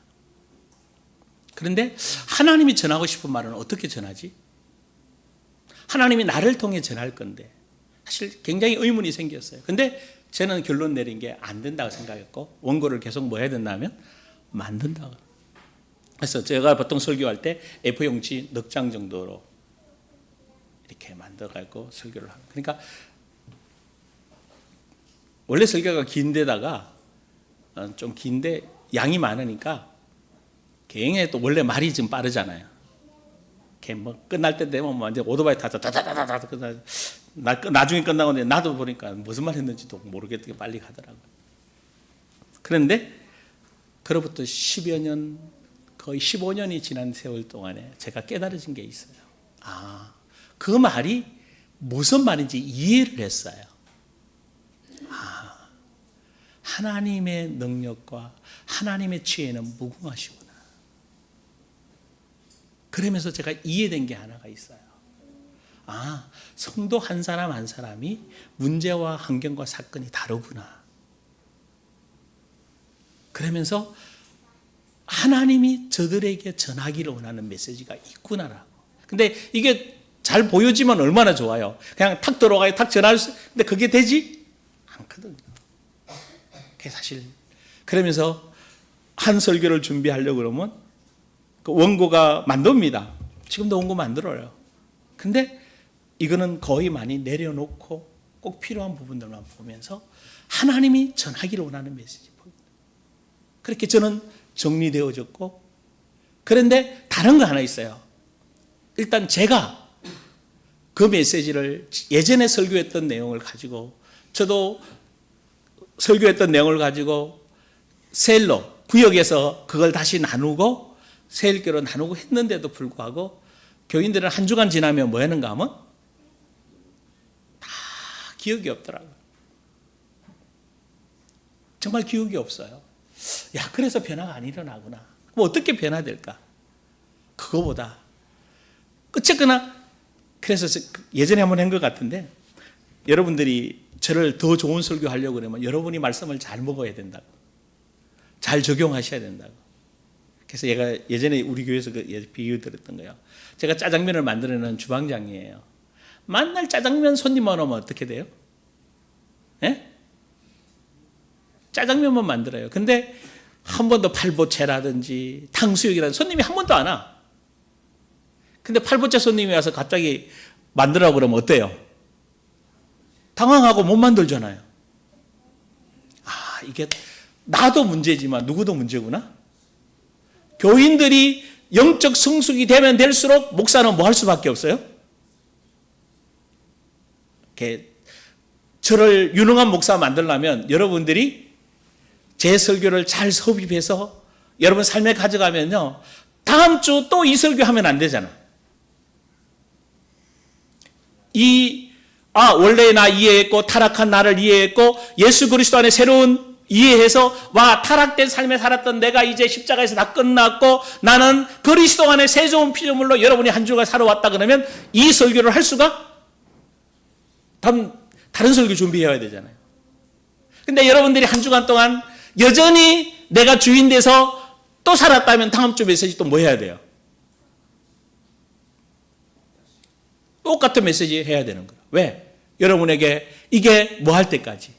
그런데 하나님이 전하고 싶은 말은 어떻게 전하지? 하나님이 나를 통해 전할 건데 사실 굉장히 의문이 생겼어요. 근데 저는 결론 내린 게 안 된다고 생각했고 원고를 계속 뭐 해야 된다면 만든다고. 그래서 제가 보통 설교할 때 A4용지 넉 장 정도로 이렇게 만들어가지고 설교를 합니다. 그러니까 원래 설교가 긴데다가 좀 긴데 양이 많으니까 굉장히 또 원래 말이 좀 빠르잖아요. 이렇게 뭐 끝날 때 되면 완전 오토바이 타서 다다다다다 끝나. 나중에 끝나고 나도 보니까 무슨 말 했는지도 모르겠게 빨리 가더라고요. 그런데 그로부터 10여 년 거의 15년이 지난 세월 동안에 제가 깨달아진 게 있어요. 그 말이 무슨 말인지 이해를 했어요. 하나님의 능력과 하나님의 지혜는 무궁하시구나. 그러면서 제가 이해된 게 하나가 있어요. 성도 한 사람 한 사람이 문제와 환경과 사건이 다르구나. 그러면서 하나님이 저들에게 전하기를 원하는 메시지가 있구나라고. 근데 이게 잘 보여지면 얼마나 좋아요. 그냥 탁 들어가요. 탁 전할 수. 근데 그게 되지 않거든요. 그게 사실. 그러면서 한 설교를 준비하려고 그러면 그 원고가 만듭니다. 지금도 원고 만들어요. 근데 이거는 거의 많이 내려놓고 꼭 필요한 부분들만 보면서 하나님이 전하기를 원하는 메시지 보입니다. 그렇게 저는 정리되어졌고, 그런데 다른 거 하나 있어요. 일단 제가 그 메시지를 예전에 설교했던 내용을 가지고, 저도 설교했던 내용을 가지고 셀로 구역에서 그걸 다시 나누고 세일교로 나누고 했는데도 불구하고 교인들은 한 주간 지나면 뭐 하는가 하면 기억이 없더라고요. 정말 기억이 없어요. 야, 그래서 변화가 안 일어나구나. 그럼 어떻게 변화될까? 그거보다 어쨌거나 그래서 예전에 한번 한 것 같은데, 여러분들이 저를 더 좋은 설교하려고 그러면 여러분이 말씀을 잘 먹어야 된다고, 잘 적용하셔야 된다고. 그래서 얘가 예전에 우리 교회에서 비유 들었던 거예요. 제가 짜장면을 만들어내는 주방장이에요. 만날 짜장면 손님만 오면 어떻게 돼요? 예? 짜장면만 만들어요. 근데 한 번도 팔보채라든지 탕수육이라든지 손님이 한 번도 안 와. 근데 팔보채 손님이 와서 갑자기 만들라고 그러면 어때요? 당황하고 못 만들잖아요. 아, 이게 나도 문제지만 누구도 문제구나. 교인들이 영적 성숙이 되면 될수록 목사는 뭐 할 수밖에 없어요? 이렇게 저를 유능한 목사 만들려면 여러분들이 제 설교를 잘 섭입해서 여러분 삶에 가져가면요, 다음 주 또 이 설교하면 안 되잖아. 원래 나 이해했고 타락한 나를 이해했고 예수 그리스도 안에 새로운 이해해서 타락된 삶에 살았던 내가 이제 십자가에서 다 끝났고 나는 그리스도 안에 새 좋은 피조물로 여러분이 한 주간 살아왔다 그러면 이 설교를 할 수가 다른 설교 준비해야 되잖아요. 근데 여러분들이 한 주간 동안 여전히 내가 주인 돼서 또 살았다면 다음 주 메시지 또 뭐 해야 돼요? 똑같은 메시지 해야 되는 거예요. 왜? 여러분에게 이게 뭐 할 때까지.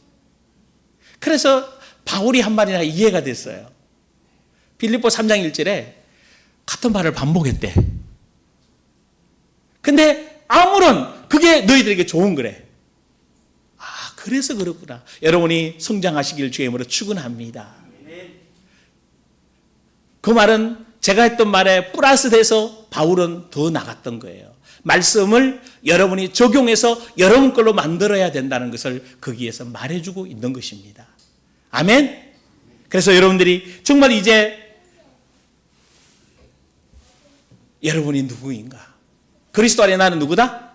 그래서 바울이 한 말이나 이해가 됐어요. 빌립보 3장 1절에 같은 말을 반복했대. 근데 아무런 그게 너희들에게 좋은 거래. 아, 그래서 그렇구나. 여러분이 성장하시길 주의 이름으로 축원합니다. 그 말은 제가 했던 말에 플러스 돼서 바울은 더 나갔던 거예요. 말씀을 여러분이 적용해서 여러분 걸로 만들어야 된다는 것을 거기에서 말해주고 있는 것입니다. 아멘? 그래서 여러분들이 정말 이제 여러분이 누구인가? 그리스도 안에 나는 누구다?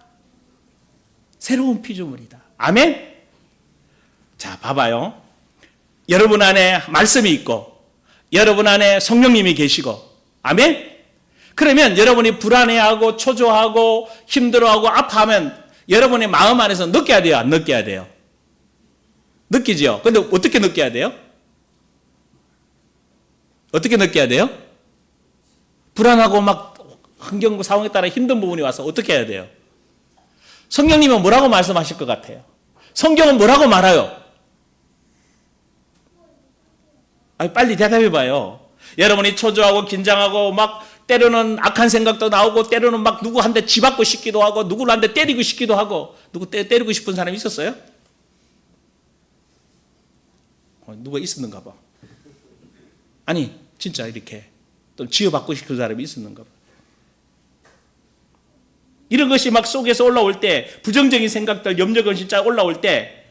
새로운 피조물이다. 아멘? 자, 봐봐요. 여러분 안에 말씀이 있고 여러분 안에 성령님이 계시고, 아멘? 그러면 여러분이 불안해하고 초조하고 힘들어하고 아파하면 여러분의 마음 안에서 느껴야 돼요? 안 느껴야 돼요? 느끼죠? 근데 어떻게 느껴야 돼요? 어떻게 느껴야 돼요? 불안하고 막 환경 상황에 따라 힘든 부분이 와서 어떻게 해야 돼요? 성령님은 뭐라고 말씀하실 것 같아요? 성경은 뭐라고 말해요? 빨리 대답해 봐요. 여러분이 초조하고 긴장하고 막 때로는 악한 생각도 나오고 때로는 막 누구 한 대 쥐받고 싶기도 하고 누구를 한 대 때리고 싶기도 하고. 누구 때리고 싶은 사람이 있었어요? 누가 있었는가 봐. 아니 진짜 이렇게 또 쥐어받고 싶은 사람이 있었는가 봐. 이런 것이 막 속에서 올라올 때, 부정적인 생각들, 염려가 진짜 올라올 때,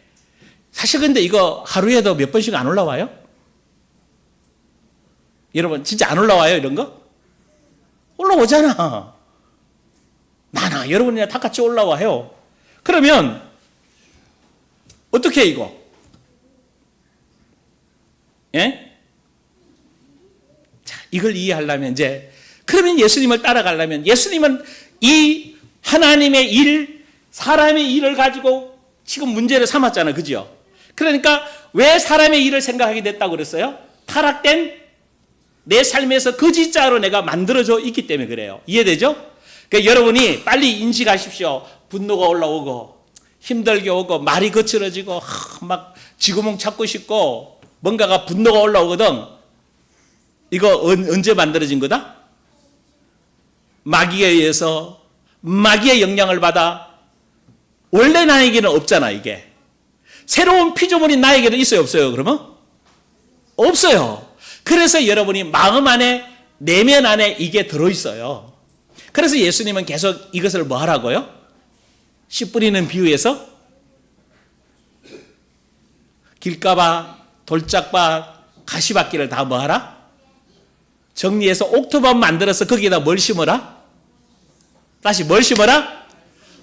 사실 근데 이거 하루에도 몇 번씩 안 올라와요? 여러분 진짜 안 올라와요 이런 거? 올라오잖아. 여러분이랑 다 같이 올라와요. 그러면 어떻게 해 이거? 예? 자, 이걸 이해하려면 이제, 그러면 예수님을 따라가려면, 예수님은 이 하나님의 일, 사람의 일을 가지고 지금 문제를 삼았잖아요. 그죠? 그러니까 왜 사람의 일을 생각하게 됐다고 그랬어요? 타락된 내 삶에서 거짓자로 내가 만들어져 있기 때문에 그래요. 이해되죠? 그러니까 여러분이 빨리 인식하십시오. 분노가 올라오고 힘들게 오고 말이 거칠어지고 막 쥐구멍 찾고 싶고 뭔가가 분노가 올라오거든. 이거 언제 만들어진 거다? 마귀에 의해서, 마귀의 영향을 받아. 원래 나에게는 없잖아 이게. 새로운 피조물이 나에게는 있어요 없어요 그러면? 없어요. 그래서 여러분이 마음 안에, 내면 안에 이게 들어있어요. 그래서 예수님은 계속 이것을 뭐 하라고요? 씨 뿌리는 비유에서 길가봐, 돌짝봐, 가시밭길을 다 뭐 하라? 정리해서 옥토밭 만들어서 거기에다 뭘 심어라? 다시 뭘 심어라?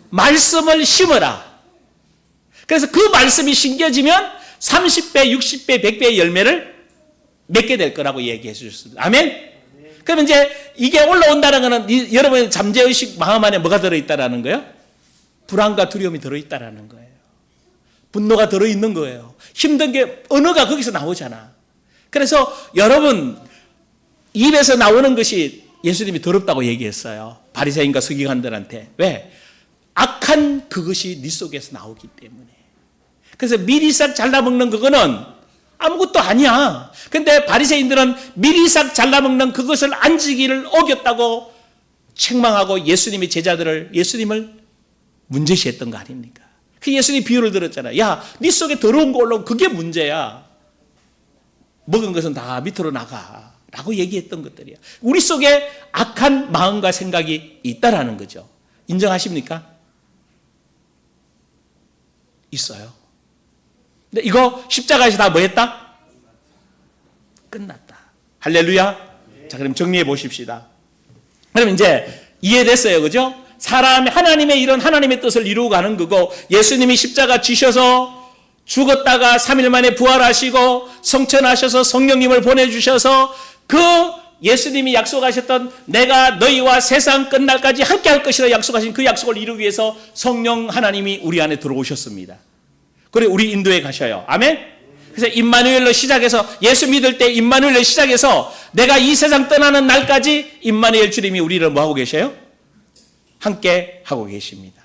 말씀을 심어라. 그래서 그 말씀이 심겨지면 30배, 60배, 100배의 열매를 맺게 될 거라고 얘기해 주셨습니다. 아멘? 그러면 이제 이게 올라온다는 것은 여러분의 잠재의식 마음 안에 뭐가 들어있다라는 거예요? 불안과 두려움이 들어있다라는 거예요. 분노가 들어있는 거예요. 힘든 게 언어가 거기서 나오잖아. 그래서 여러분 입에서 나오는 것이 예수님이 더럽다고 얘기했어요. 바리새인과 서기관들한테. 왜? 악한 그것이 네 속에서 나오기 때문에. 그래서 미리싹 잘라먹는 그거는 아무것도 아니야. 근데 바리새인들은 미리싹 잘라먹는 그것을 안 지기를 어겼다고 책망하고 예수님을 문제시했던 거 아닙니까? 그 예수님이 비유를 들었잖아요. 야, 네 속에 더러운 거 올라오면 그게 문제야. 먹은 것은 다 밑으로 나가. 라고 얘기했던 것들이야. 우리 속에 악한 마음과 생각이 있다라는 거죠. 인정하십니까? 있어요. 근데 이거 십자가에서 다 뭐 했다? 끝났다. 할렐루야. 자, 그럼 정리해 보십시다. 그럼 이제 이해됐어요. 그죠? 하나님의 이런 하나님의 뜻을 이루고 가는 거고, 예수님이 십자가 지셔서 죽었다가 3일 만에 부활하시고 성천하셔서 성령님을 보내주셔서 그 예수님이 약속하셨던 내가 너희와 세상 끝날까지 함께 할 것이라 약속하신 그 약속을 이루기 위해서 성령 하나님이 우리 안에 들어오셨습니다. 그리고 우리 인도에 가셔요. 아멘? 그래서 임마누엘로 시작해서 예수 믿을 때 임마누엘로 시작해서 내가 이 세상 떠나는 날까지 임마누엘 주님이 우리를 뭐 하고 계셔요? 함께 하고 계십니다.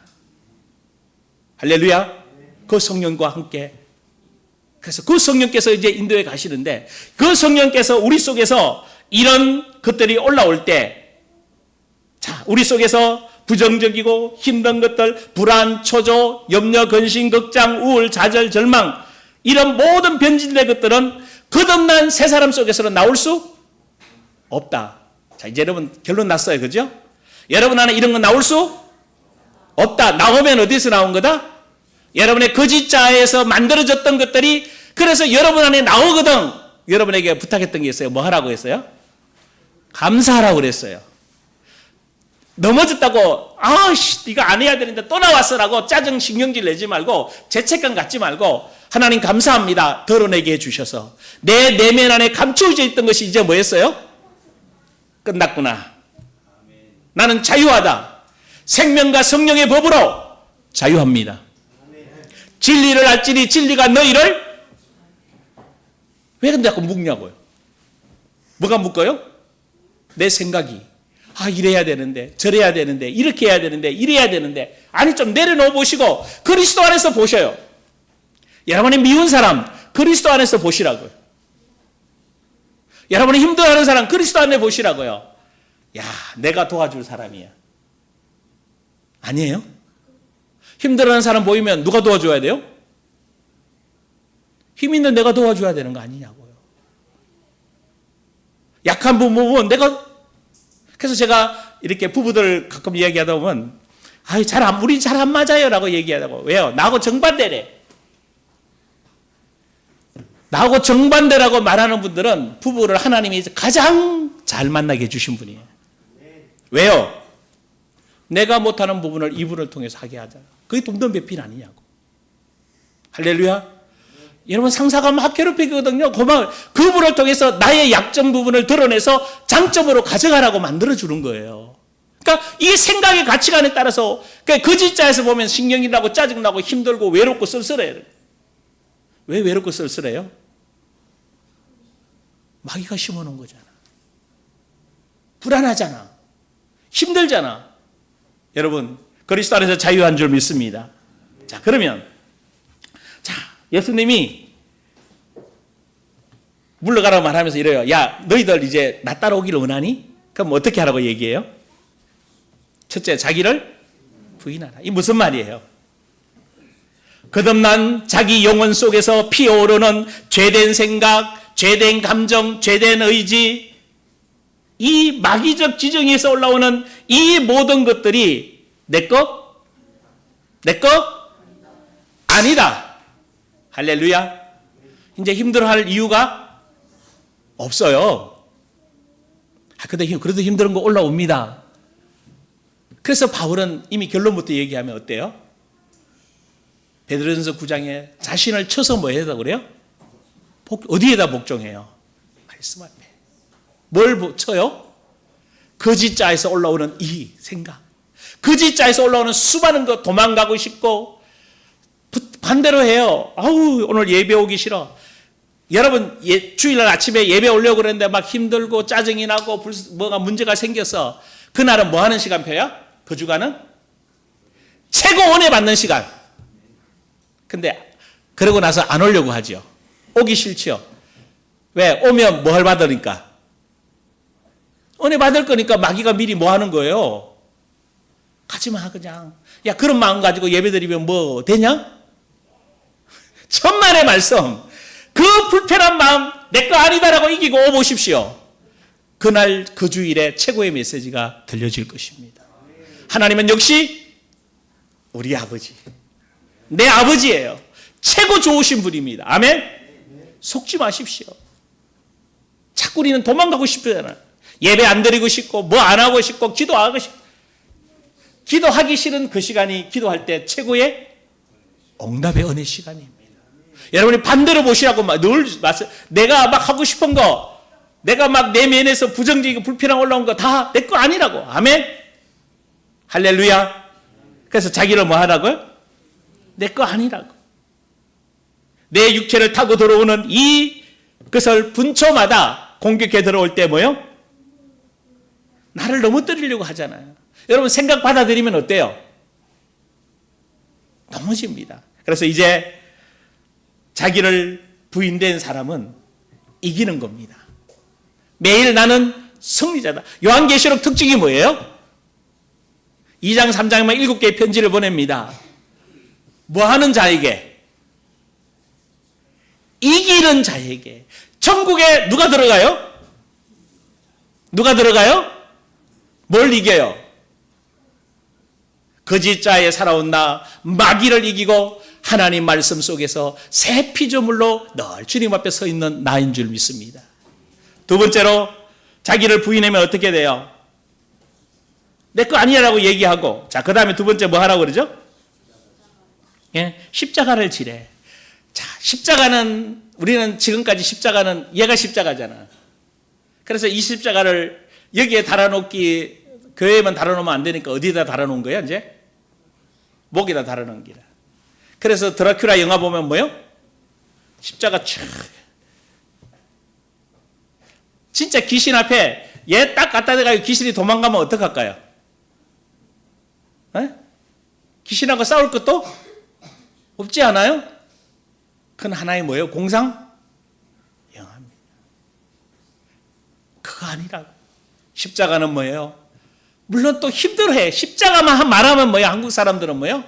할렐루야. 그 성령과 함께. 그래서 그 성령께서 이제 인도에 가시는데 그 성령께서 우리 속에서 이런 것들이 올라올 때, 자, 우리 속에서 부정적이고 힘든 것들, 불안, 초조, 염려, 근심, 걱정, 우울, 좌절, 절망, 이런 모든 변질된 것들은 거듭난 새 사람 속에서는 나올 수 없다. 자, 이제 여러분 결론 났어요. 그죠? 여러분 안에 이런 거 나올 수 없다. 나오면 어디서 나온 거다? 여러분의 거짓 자아에서 만들어졌던 것들이, 그래서 여러분 안에 나오거든. 여러분에게 부탁했던 게 있어요. 뭐 하라고 했어요? 감사하라고 그랬어요. 넘어졌다고 이거 안 해야 되는데 또 나왔어라고 짜증 신경질 내지 말고 죄책감 갖지 말고 하나님 감사합니다. 덜어내게 해주셔서 내 내면 안에 감추어져 있던 것이 이제 뭐였어요? 끝났구나. 나는 자유하다. 생명과 성령의 법으로 자유합니다. 진리를 알지니 진리가 너희를, 왜 근데 자꾸 묶냐고요? 뭐가 묶어요? 내 생각이 이래야 되는데 저래야 되는데 이렇게 해야 되는데 이래야 되는데, 아니 좀 내려놓아 보시고 그리스도 안에서 보셔요. 여러분이 미운 사람 그리스도 안에서 보시라고요. 여러분이 힘들어하는 사람 그리스도 안에 보시라고요. 야, 내가 도와줄 사람이야. 아니에요? 힘들어하는 사람 보이면 누가 도와줘야 돼요? 힘 있는 내가 도와줘야 되는 거 아니냐고요. 약한 부분 보면 그래서 제가 이렇게 부부들 가끔 이야기하다 보면 우리 잘 안 맞아요 라고 얘기하다고. 왜요? 나하고 정반대래. 나하고 정반대라고 말하는 분들은 부부를 하나님이 가장 잘 만나게 해주신 분이에요. 왜요? 내가 못하는 부분을 이분을 통해서 하게 하자. 그게 돈돈 배필 아니냐고. 할렐루야. 여러분 상사가 막 괴롭히거든요. 그분을 통해서 나의 약점 부분을 드러내서 장점으로 가져가라고 만들어주는 거예요. 그러니까 이 생각의 가치관에 따라서 거짓자에서 보면 신경이 나고 짜증나고 힘들고 외롭고 쓸쓸해요. 왜 외롭고 쓸쓸해요? 마귀가 심어놓은 거잖아. 불안하잖아. 힘들잖아. 여러분 그리스도 안에서 자유한 줄 믿습니다. 자, 그러면 예수님이 물러가라고 말하면서 이래요. 야, 너희들 이제 나 따라오기를 원하니? 그럼 어떻게 하라고 얘기해요? 첫째, 자기를 부인하라. 이 무슨 말이에요? 거듭난 자기 영혼 속에서 피어오르는 죄된 생각, 죄된 감정, 죄된 의지, 이 마귀적 지정에서 올라오는 이 모든 것들이 내 거 아니다. 할렐루야. 이제 힘들어할 이유가 없어요. 그래도 힘든 거 올라옵니다. 그래서 바울은 이미 결론부터 얘기하면 어때요? 베드로전서 9장에 자신을 쳐서 뭐 해야 그래요? 어디에다 복종해요? 말씀 앞에. 뭘 쳐요? 거짓자에서 올라오는 이 생각. 거짓자에서 올라오는 수많은 거 도망가고 싶고 반대로 해요. 아우 오늘 예배 오기 싫어. 여러분 주일날 아침에 예배 오려고 그랬는데 막 힘들고 짜증이 나고 뭐가 문제가 생겨서 그날은 뭐 하는 시간표야? 그 주간은 최고 은혜 받는 시간. 근데 그러고 나서 안 오려고 하죠. 오기 싫지요. 왜? 오면 뭘 받으니까? 은혜 받을 거니까 마귀가 미리 뭐 하는 거예요? 가지마 그냥. 야 그런 마음 가지고 예배드리면 뭐 되냐? 천만의 말씀. 그 불편한 마음 내 거 아니다라고 이기고 오보십시오. 그날 그 주일에 최고의 메시지가 들려질 것입니다. 하나님은 역시 우리 아버지, 내 아버지예요. 최고 좋으신 분입니다. 아멘? 속지 마십시오. 자꾸 우리는 도망가고 싶잖아요. 예배 안 드리고 싶고 뭐 안 하고 싶고 기도하고 싶고. 기도하기 싫은 그 시간이 기도할 때 최고의 응답의 은혜 시간입니다. 여러분이 반대로 보시라고 늘 내가 막 하고 싶은 거, 내가 막 내 면에서 부정적이고 불편함 올라온 거 다 내 거 아니라고. 아멘? 할렐루야. 그래서 자기를 뭐 하라고요? 내 거 아니라고. 내 육체를 타고 들어오는 이 것을 분초마다 공격해 들어올 때 뭐요? 나를 넘어뜨리려고 하잖아요. 여러분 생각 받아들이면 어때요? 넘어집니다. 그래서 이제 자기를 부인된 사람은 이기는 겁니다. 매일 나는 승리자다. 요한계시록 특징이 뭐예요? 2장 3장에만 7개의 편지를 보냅니다. 뭐 하는 자에게? 이기는 자에게. 천국에 누가 들어가요? 누가 들어가요? 뭘 이겨요? 거짓자에 살아온 나, 마귀를 이기고 하나님 말씀 속에서 새 피조물로 늘 주님 앞에 서 있는 나인 줄 믿습니다. 두 번째로 자기를 부인하면 어떻게 돼요? 내 거 아니라고 얘기하고, 자, 그 다음에 두 번째 뭐 하라고 그러죠? 예, 십자가를 지래. 자, 십자가는, 우리는 지금까지 십자가는 얘가 십자가잖아. 그래서 이 십자가를 여기에 달아놓기, 교회에만 달아놓으면 안 되니까 어디에다 달아놓은 거야, 이제? 목에다 달아놓은 기라. 그래서 드라큘라 영화 보면 뭐요? 십자가 촥. 진짜 귀신 앞에 얘 딱 갖다 대가지고 귀신이 도망가면 어떡할까요? 에? 귀신하고 싸울 것도 없지 않아요? 그건 하나의 뭐예요? 공상? 영합니다. 그거 아니라고. 십자가는 뭐예요? 물론 또 힘들어해. 십자가만 말하면 뭐예요? 한국 사람들은 뭐예요?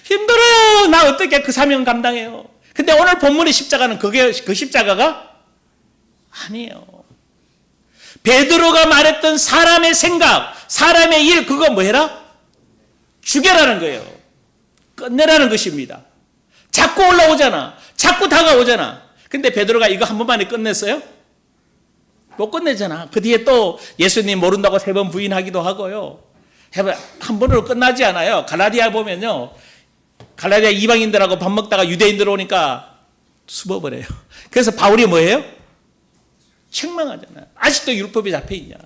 힘들어요. 나 어떻게 그 사명 감당해요? 근데 오늘 본문의 십자가는 그게 그 십자가가 아니에요. 베드로가 말했던 사람의 생각, 사람의 일, 그거 뭐 해라? 죽여라는 거예요. 끝내라는 것입니다. 자꾸 올라오잖아. 자꾸 다가오잖아. 근데 베드로가 이거 한 번만에 끝냈어요? 못 끝내잖아. 그 뒤에 또 예수님 모른다고 3번 부인하기도 하고요. 한 번으로 끝나지 않아요. 갈라디아 보면요. 갈라디아 이방인들하고 밥 먹다가 유대인들 오니까 숨어버려요. 그래서 바울이 뭐예요? 책망하잖아요. 아직도 율법에 잡혀있냐.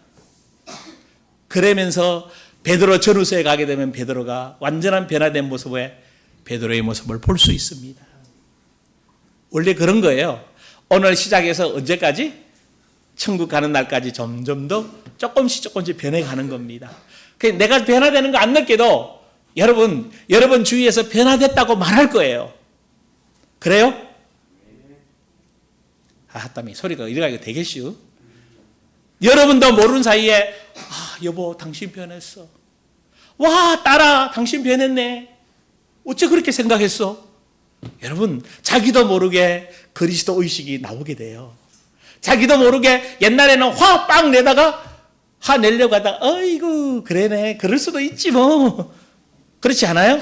그러면서 베드로 전후서에 가게 되면 베드로가 완전한 변화된 모습에 베드로의 모습을 볼 수 있습니다. 원래 그런 거예요. 오늘 시작해서 언제까지? 천국 가는 날까지 점점 더 조금씩 변해가는 겁니다. 내가 변화되는 거 안 느껴도 여러분 주위에서 변화됐다고 말할 거예요. 그래요? 땀이 소리가 이래가지고 되겠슈. 여러분도 모르는 사이에 여보 당신 변했어. 와 딸아 당신 변했네. 어째 그렇게 생각했어? 여러분 자기도 모르게 그리스도 의식이 나오게 돼요. 자기도 모르게 옛날에는 화 빵 내다가 화 내려고 하다가 어이구 그러네 그럴 수도 있지 뭐. 그렇지 않아요?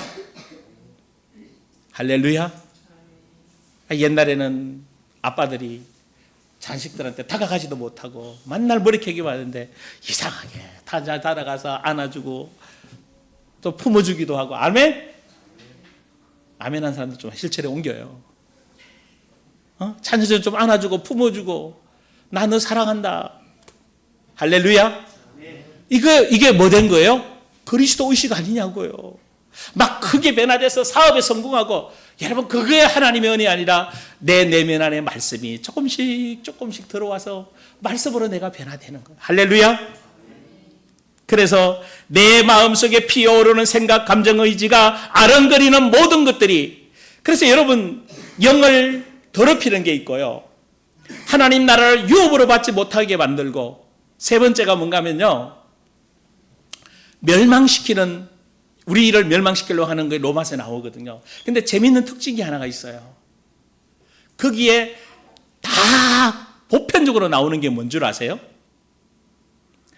할렐루야. 옛날에는 아빠들이 자식들한테 다가가지도 못하고 만날 머리캐기만 하는데 이상하게 다가가서 안아주고 또 품어주기도 하고. 아멘? 아멘 한 사람도 좀 실체에 옮겨요. 자녀들 좀 안아주고 품어주고 나 너 사랑한다. 할렐루야. 이게 뭐 된 거예요? 그리스도 의식 아니냐고요. 막 크게 변화돼서 사업에 성공하고, 여러분 그게 하나님의 은혜 아니라 내 내면 안에 말씀이 조금씩 들어와서 말씀으로 내가 변화되는 거예요. 할렐루야. 그래서 내 마음속에 피어오르는 생각, 감정, 의지가 아른거리는 모든 것들이, 그래서 여러분 영을 더럽히는 게 있고요, 하나님 나라를 유업으로 받지 못하게 만들고, 세 번째가 뭔가 하면요, 멸망시키는, 우리를 멸망시키려고 하는 게 로마서에 나오거든요. 근데 재미있는 특징이 하나가 있어요. 거기에 다 보편적으로 나오는 게 뭔 줄 아세요?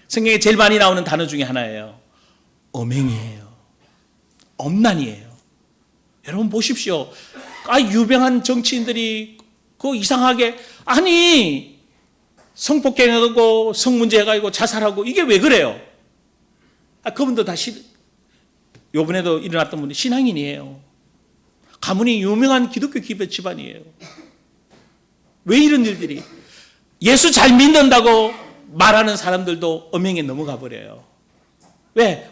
성경에 제일 많이 나오는 단어 중에 하나예요. 엄행이에요. 엄난이에요. 여러분 보십시오. 유명한 정치인들이 그 이상하게, 아니 성폭행하고 성문제해가지고 자살하고, 이게 왜 그래요? 그분도 다 요번에도 일어났던 분이 신앙인이에요. 가문이 유명한 기독교 기업 집안이에요. 왜 이런 일들이? 예수 잘 믿는다고 말하는 사람들도 엄행에 넘어가 버려요. 왜?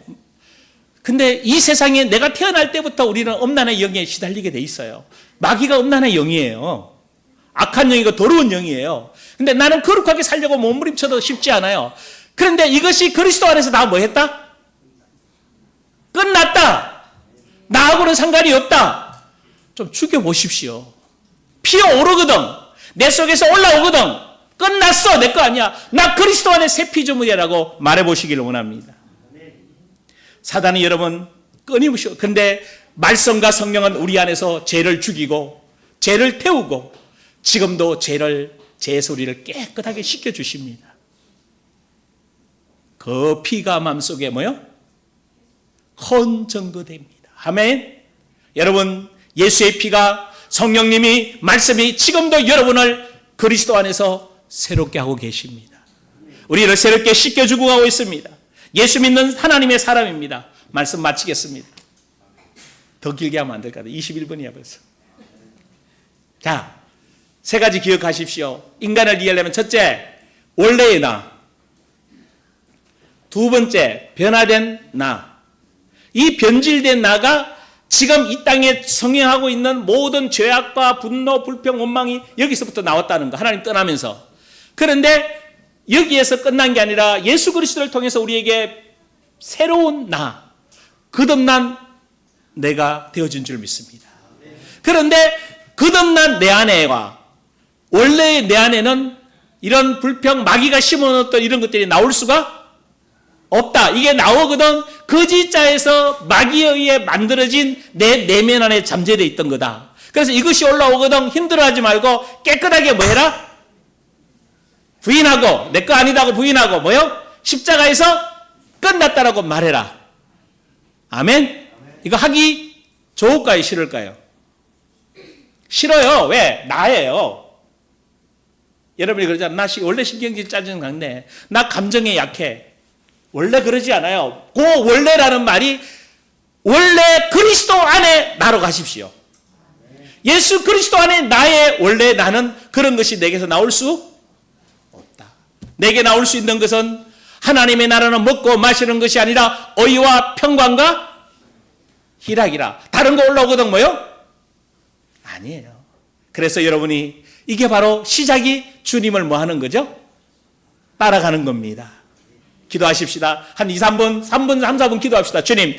근데 이 세상에 내가 태어날 때부터 우리는 엄난의 영에 시달리게 돼 있어요. 마귀가 엄난의 영이에요. 악한 영이고 더러운 영이에요. 근데 나는 거룩하게 살려고 몸부림쳐도 쉽지 않아요. 그런데 이것이 그리스도 안에서 다 뭐 했다? 끝났다. 나하고는 상관이 없다. 좀 죽여보십시오. 피어오르거든. 내 속에서 올라오거든. 끝났어. 내 거 아니야. 나 그리스도 안에 새 피조물이라고 말해보시기를 원합니다. 사단이 여러분 끊임없이, 근데 말씀과 성령은 우리 안에서 죄를 죽이고 죄를 태우고 지금도 죄 소리를 깨끗하게 씻겨주십니다. 그 피가 마음속에 뭐요? 헌정거됩니다. 아멘. 여러분 예수의 피가, 성령님이, 말씀이 지금도 여러분을 그리스도 안에서 새롭게 하고 계십니다. 우리를 새롭게 씻겨주고 가고 있습니다. 예수 믿는 하나님의 사람입니다. 말씀 마치겠습니다. 더 길게 하면 안 될 것 같아요. 21분이야 벌써. 자, 세 가지 기억하십시오. 인간을 이해하려면 첫째, 원래의 나. 두 번째, 변화된 나. 이 변질된 나가 지금 이 땅에 성행하고 있는 모든 죄악과 분노, 불평, 원망이 여기서부터 나왔다는 거. 하나님 떠나면서. 그런데 여기에서 끝난 게 아니라 예수 그리스도를 통해서 우리에게 새로운 나, 거듭난 내가 되어진 줄 믿습니다. 그런데 거듭난 내 안에와 원래의 내 안에는 이런 불평, 마귀가 심어놓았던 이런 것들이 나올 수가 없다. 이게 나오거든 거짓자에서 마귀에 의해 만들어진 내 내면 안에 잠재되어 있던 거다. 그래서 이것이 올라오거든 힘들어하지 말고 깨끗하게 뭐 해라? 부인하고, 내 거 아니다고 부인하고, 뭐요? 십자가에서 끝났다라고 말해라. 아멘? 이거 하기 좋을까요? 싫을까요? 싫어요. 왜? 나예요. 여러분이 그러잖아요. 나 원래 신경질 짜증 강네. 나 감정에 약해. 원래 그러지 않아요. 그 원래라는 말이 원래 그리스도 안에 나로 가십시오. 예수 그리스도 안에 나의 원래 나는 그런 것이 내게서 나올 수 없다. 내게 나올 수 있는 것은 하나님의 나라는 먹고 마시는 것이 아니라 의와 평강과 희락이라. 다른 거 올라오거든 뭐요? 아니에요. 그래서 여러분이 이게 바로 시작이 주님을 뭐 하는 거죠? 따라가는 겁니다. 기도하십시다. 한 2, 3분, 3, 4분 기도합시다. 주님,